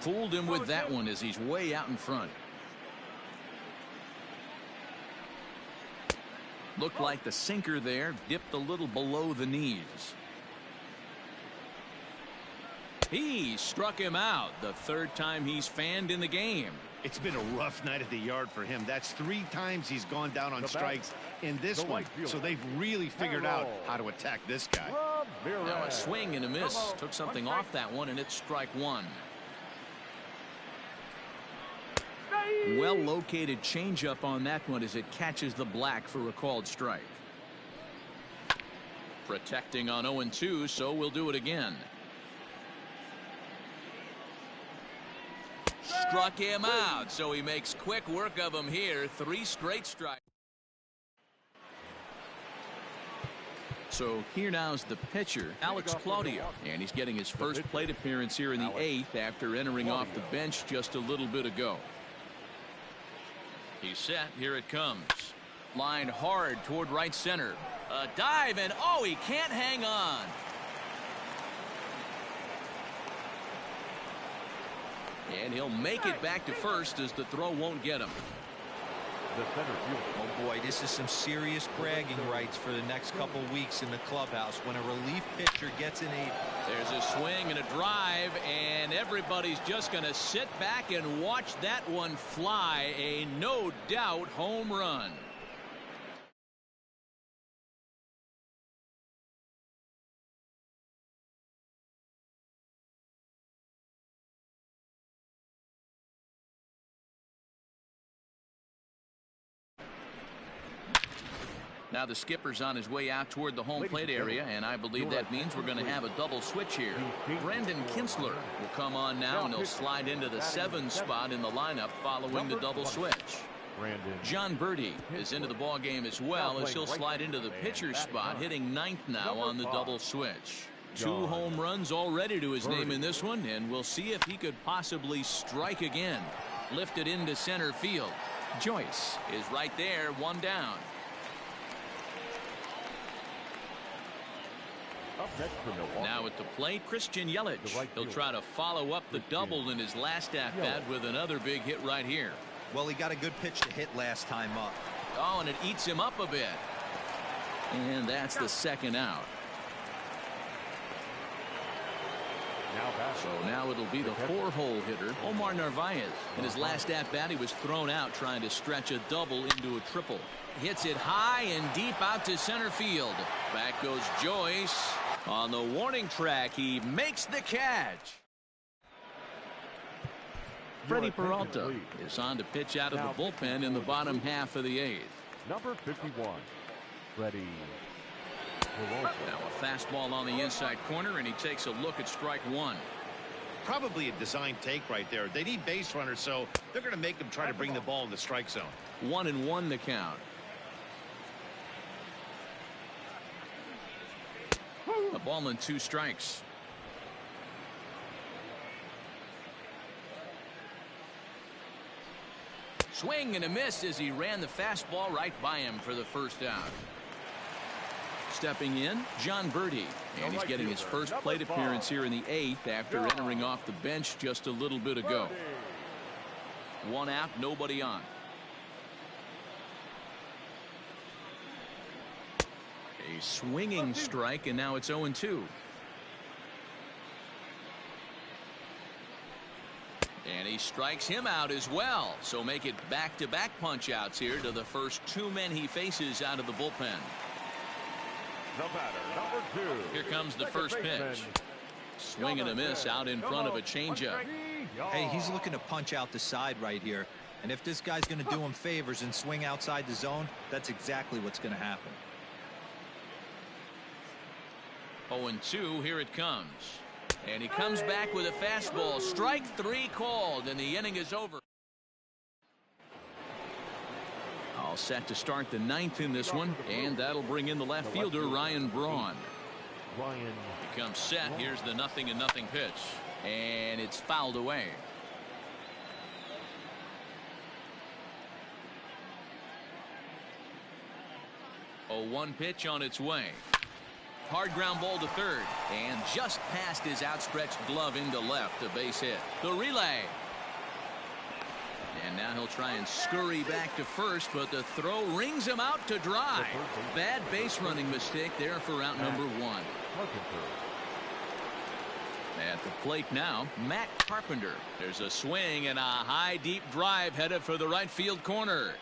Fooled him with that one as he's way out in front. Looked like the sinker there dipped a little below the knees. He struck him out, the 3rd time he's fanned in the game. It's been a rough night at the yard for him. That's 3 times he's gone down on strikes in this one. So they've really figured out how to attack this guy. Now a swing and a miss. Took something off that one, and it's strike 1. Well located changeup on that one as it catches the black for a called strike. Protecting on 0-2, so we'll do it again. Struck him out, so he makes quick work of him here. 3 straight strikes. So here now is the pitcher, Alex Claudio, and he's getting his first plate appearance here in the 8th after entering off the bench just a little bit ago. He's set. Here it comes. Lined hard toward right center. A dive, and oh, he can't hang on. And he'll make it back to first as the throw won't get him. Oh boy, this is some serious bragging rights for the next couple weeks in the clubhouse when a relief pitcher gets an 8. There's a swing and a drive, and everybody's just going to sit back and watch that one fly. A no doubt home run. Now the skipper's on his way out toward the home plate area, and I believe that means we're going to have a double switch here. Brendan Kinsler will come on now, and he'll slide into the 7 spot in the lineup following the double switch. John Birdie is into the ball game as well, as he'll slide into the pitcher's spot, hitting 9th now on the double switch. 2 home runs already to his name in this one, and we'll see if he could possibly strike again. Lifted into center field. Joyce is right there, 1 down. Now at the plate, Christian Yelich. He'll try to follow up the double in his last at-bat with another big hit right here. Well, he got a good pitch to hit last time up. Oh, and it eats him up a bit. And that's the 2nd out. So now it'll be the 4-hole hitter, Omar Narvaez. In his last at-bat, he was thrown out trying to stretch a double into a triple. Hits it high and deep out to center field. Back goes Joyce. On the warning track, he makes the catch. Freddie Peralta is on to pitch out of the bullpen in the bottom half of the 8th. Number 51, Freddie. Now a fastball on the inside corner, and he takes a look at strike 1. Probably a design take right there. They need base runners, so they're going to make them try to bring the ball in the strike zone. 1-1 the count. A ball and 2 strikes. Swing and a miss as he ran the fastball right by him for the 1st out. Stepping in, John Birdie, and he's getting his first plate appearance here in the 8th after entering off the bench just a little bit ago. 1 out, nobody on. A swinging strike, and now it's 0-2. And he strikes him out as well. So make it back-to-back punch-outs here to the first 2 men he faces out of the bullpen. The batter, number 2. Here comes the first pitch. Swing and a miss out in front of a changeup. Hey, he's looking to punch out the side right here. And if this guy's going to do him favors and swing outside the zone, that's exactly what's going to happen. 0-2, here it comes. And he comes back with a fastball. Strike 3 called, and the inning is over. All set to start the 9th in this one, and that'll bring in the left fielder, Ryan Braun. He comes set. Here's the 0-0 pitch, and it's fouled away. 0-1 pitch on its way. Hard ground ball to 3rd, and just past his outstretched glove into left, a base hit. The relay. And now he'll try and scurry back to 1st, but the throw rings him out to dry. Bad base running mistake there for out number 1. At the plate now, Matt Carpenter. There's a swing and a high deep drive headed for the right field corner.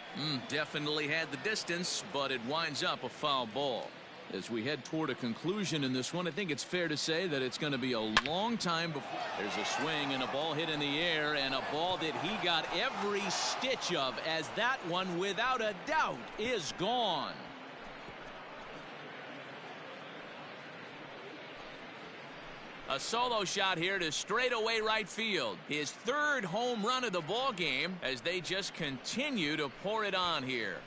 Definitely had the distance, but it winds up a foul ball. As we head toward a conclusion in this one, I think it's fair to say that it's going to be a long time before. There's a swing and a ball hit in the air, and a ball that he got every stitch of, as that one without a doubt is gone. A solo shot here to straightaway right field. His 3rd home run of the ball game as they just continue to pour it on here.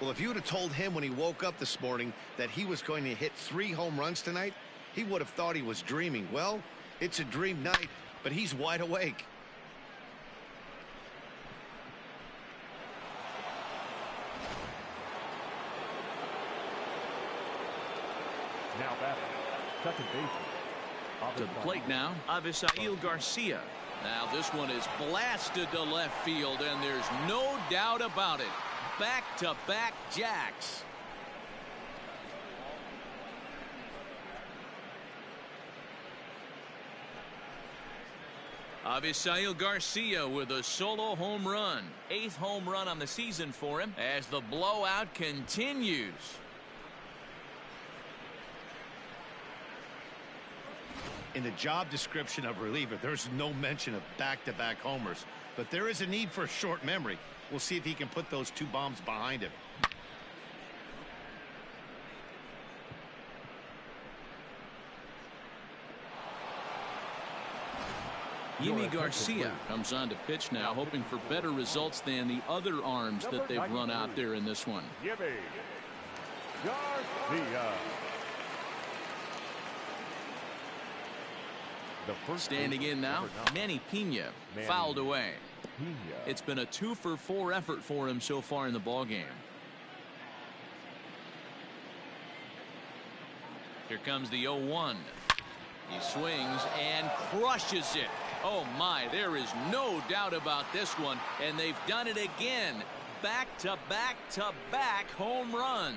Well, if you would have told him when he woke up this morning that he was going to hit 3 home runs tonight, he would have thought he was dreaming. Well, it's a dream night, but he's wide awake. Now batting, second baseman. To the plate now, Avisail Garcia. Now this one is blasted to left field, and there's no doubt about it. Back-to-back jacks. Avisail Garcia with a solo home run. 8th home run on the season for him as the blowout continues. In the job description of reliever, there's no mention of back-to-back homers. but there is a need for short memory. We'll see if he can put those 2 bombs behind him. Yimi Garcia comes on to pitch now, hoping for better results than the other arms that they've run out there in this one. Yimi Garcia. Standing in now, Manny Pena fouled away. It's been a 2-for-4 effort for him so far in the ballgame. Here comes the 0-1. He swings and crushes it. Oh my, there is no doubt about this one, and they've done it again. Back-to-back-to-back home runs.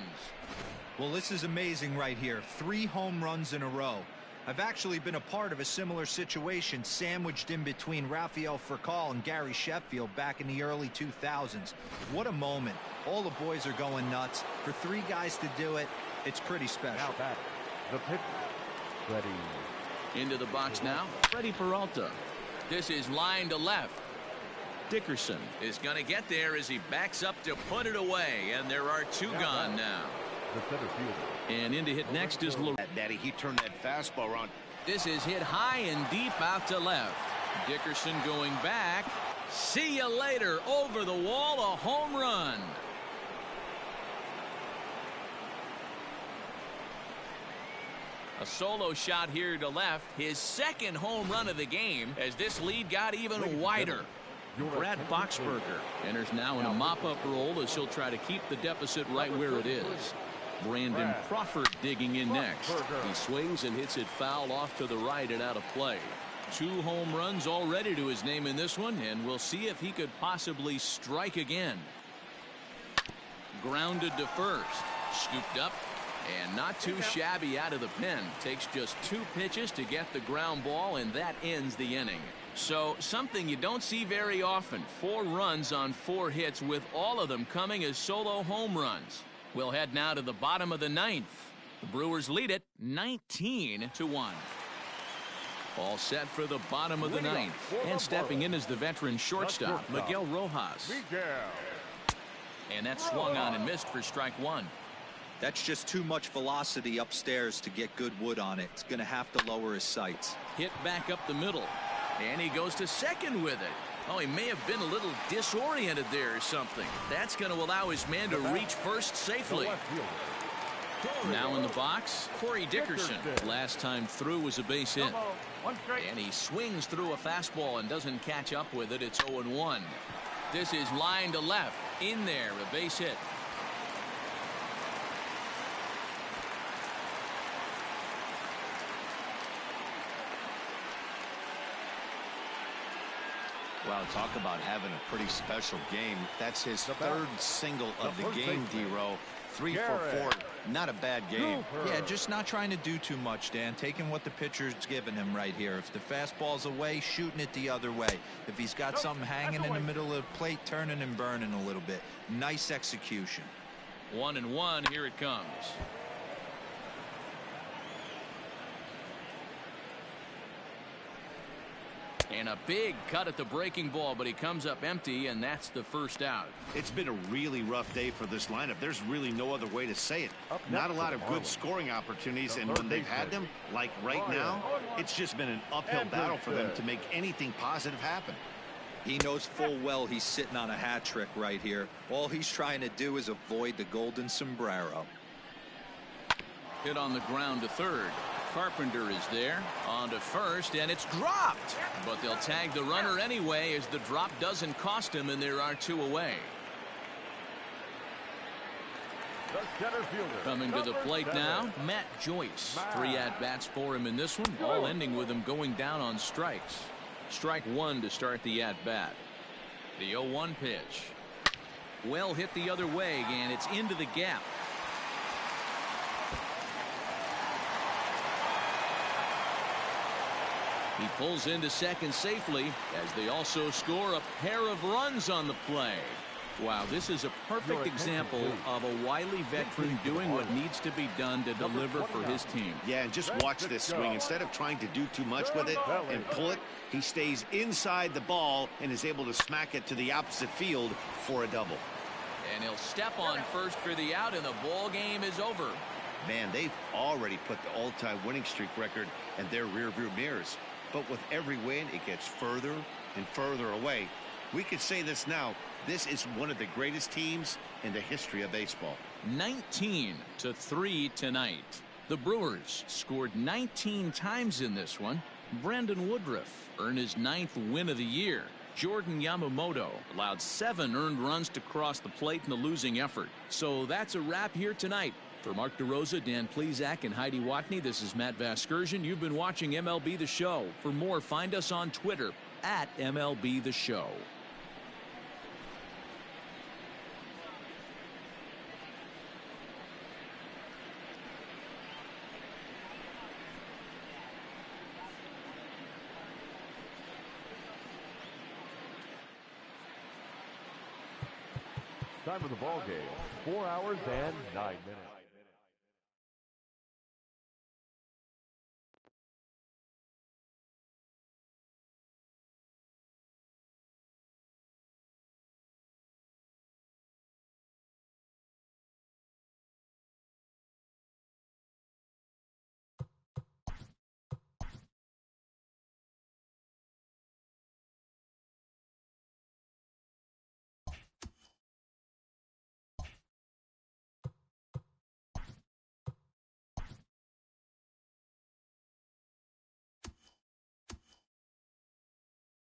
Well, this is amazing right here. 3 home runs in a row. I've actually been a part of a similar situation sandwiched in between Rafael Furcal and Gary Sheffield back in the early 2000s. What a moment. All the boys are going nuts. For 3 guys to do it, it's pretty special. Now back, the pitch. Ready. Into the box now, Freddie Peralta. This is line to left. Dickerson is going to get there as he backs up to put it away, and there are 2 gone now. The center fielder. And in to hit next is Lou. Daddy, he turned that fastball around. This is hit high and deep out to left. Dickerson going back. See you later. Over the wall, a home run. A solo shot here to left. His 2nd home run of the game as this lead got even wider. Brad Boxberger enters now in a mop-up role as he'll try to keep the deficit right where it is. Brandon Crawford digging in next. He swings and hits it foul off to the right and out of play. 2 home runs already to his name in this one, and we'll see if he could possibly strike again. Grounded to first. Scooped up. And not too shabby out of the pen. Takes just 2 pitches to get the ground ball, and that ends the inning. So something you don't see very often. 4 runs on 4 hits, with all of them coming as solo home runs. We'll head now to the bottom of the 9th. The Brewers lead it 19-1. All set for the bottom of the 9th. And stepping in is the veteran shortstop, Miguel Rojas. And that swung on and missed for strike 1. That's just too much velocity upstairs to get good wood on it. It's going to have to lower his sights. Hit back up the middle. And he goes to second with it. Oh, he may have been a little disoriented there or something. That's going to allow his man to reach first safely. Now in the box, Corey Dickerson. Last time through was a base hit. And he swings through a fastball and doesn't catch up with it. It's 0-1. This is line to left. In there, a base hit. Wow, talk about having a pretty special game. That's his 3rd single of the game, D-Row. 3 for 4. Not a bad game. Yeah, just not trying to do too much, Dan. Taking what the pitcher's giving him right here. If the fastball's away, shooting it the other way. If he's got something hanging in the middle of the plate, turning and burning a little bit. Nice execution. 1-1. Here it comes. And a big cut at the breaking ball, but he comes up empty, and that's the first out. It's been a really rough day for this lineup. There's really no other way to say it. Not a lot of good scoring opportunities, and when they've had them, like right now, it's just been an uphill battle for them to make anything positive happen. He knows full well he's sitting on a hat trick right here. All he's trying to do is avoid the golden sombrero. Hit on the ground to third. Carpenter is there on to first, and it's dropped, but they'll tag the runner anyway as the drop doesn't cost him, and there are 2 away. Coming to the plate now, Matt Joyce. 3 at-bats for him in this one, all ending with him going down on strikes. Strike 1 to start the at-bat. The 0-1 pitch. Well hit the other way, and it's into the gap. He pulls into second safely as they also score a pair of runs on the play. Wow, this is a perfect example of a wily veteran doing what needs to be done to deliver for his team. Yeah, and just watch this swing. Instead of trying to do too much with it and pull it, he stays inside the ball and is able to smack it to the opposite field for a double. And he'll step on first for the out, and the ball game is over. Man, they've already put the all-time winning streak record in their rearview mirrors. But with every win, it gets further and further away. We could say this now. This is one of the greatest teams in the history of baseball. 19-3 tonight. The Brewers scored 19 times in this one. Brandon Woodruff earned his 9th win of the year. Jordan Yamamoto allowed 7 earned runs to cross the plate in the losing effort. So that's a wrap here tonight. For Mark DeRosa, Dan Plezak, and Heidi Watney, this is Matt Vasgersian. You've been watching MLB The Show. For more, find us on Twitter at MLB The Show. Time of the ball game, 4 hours and 9 minutes.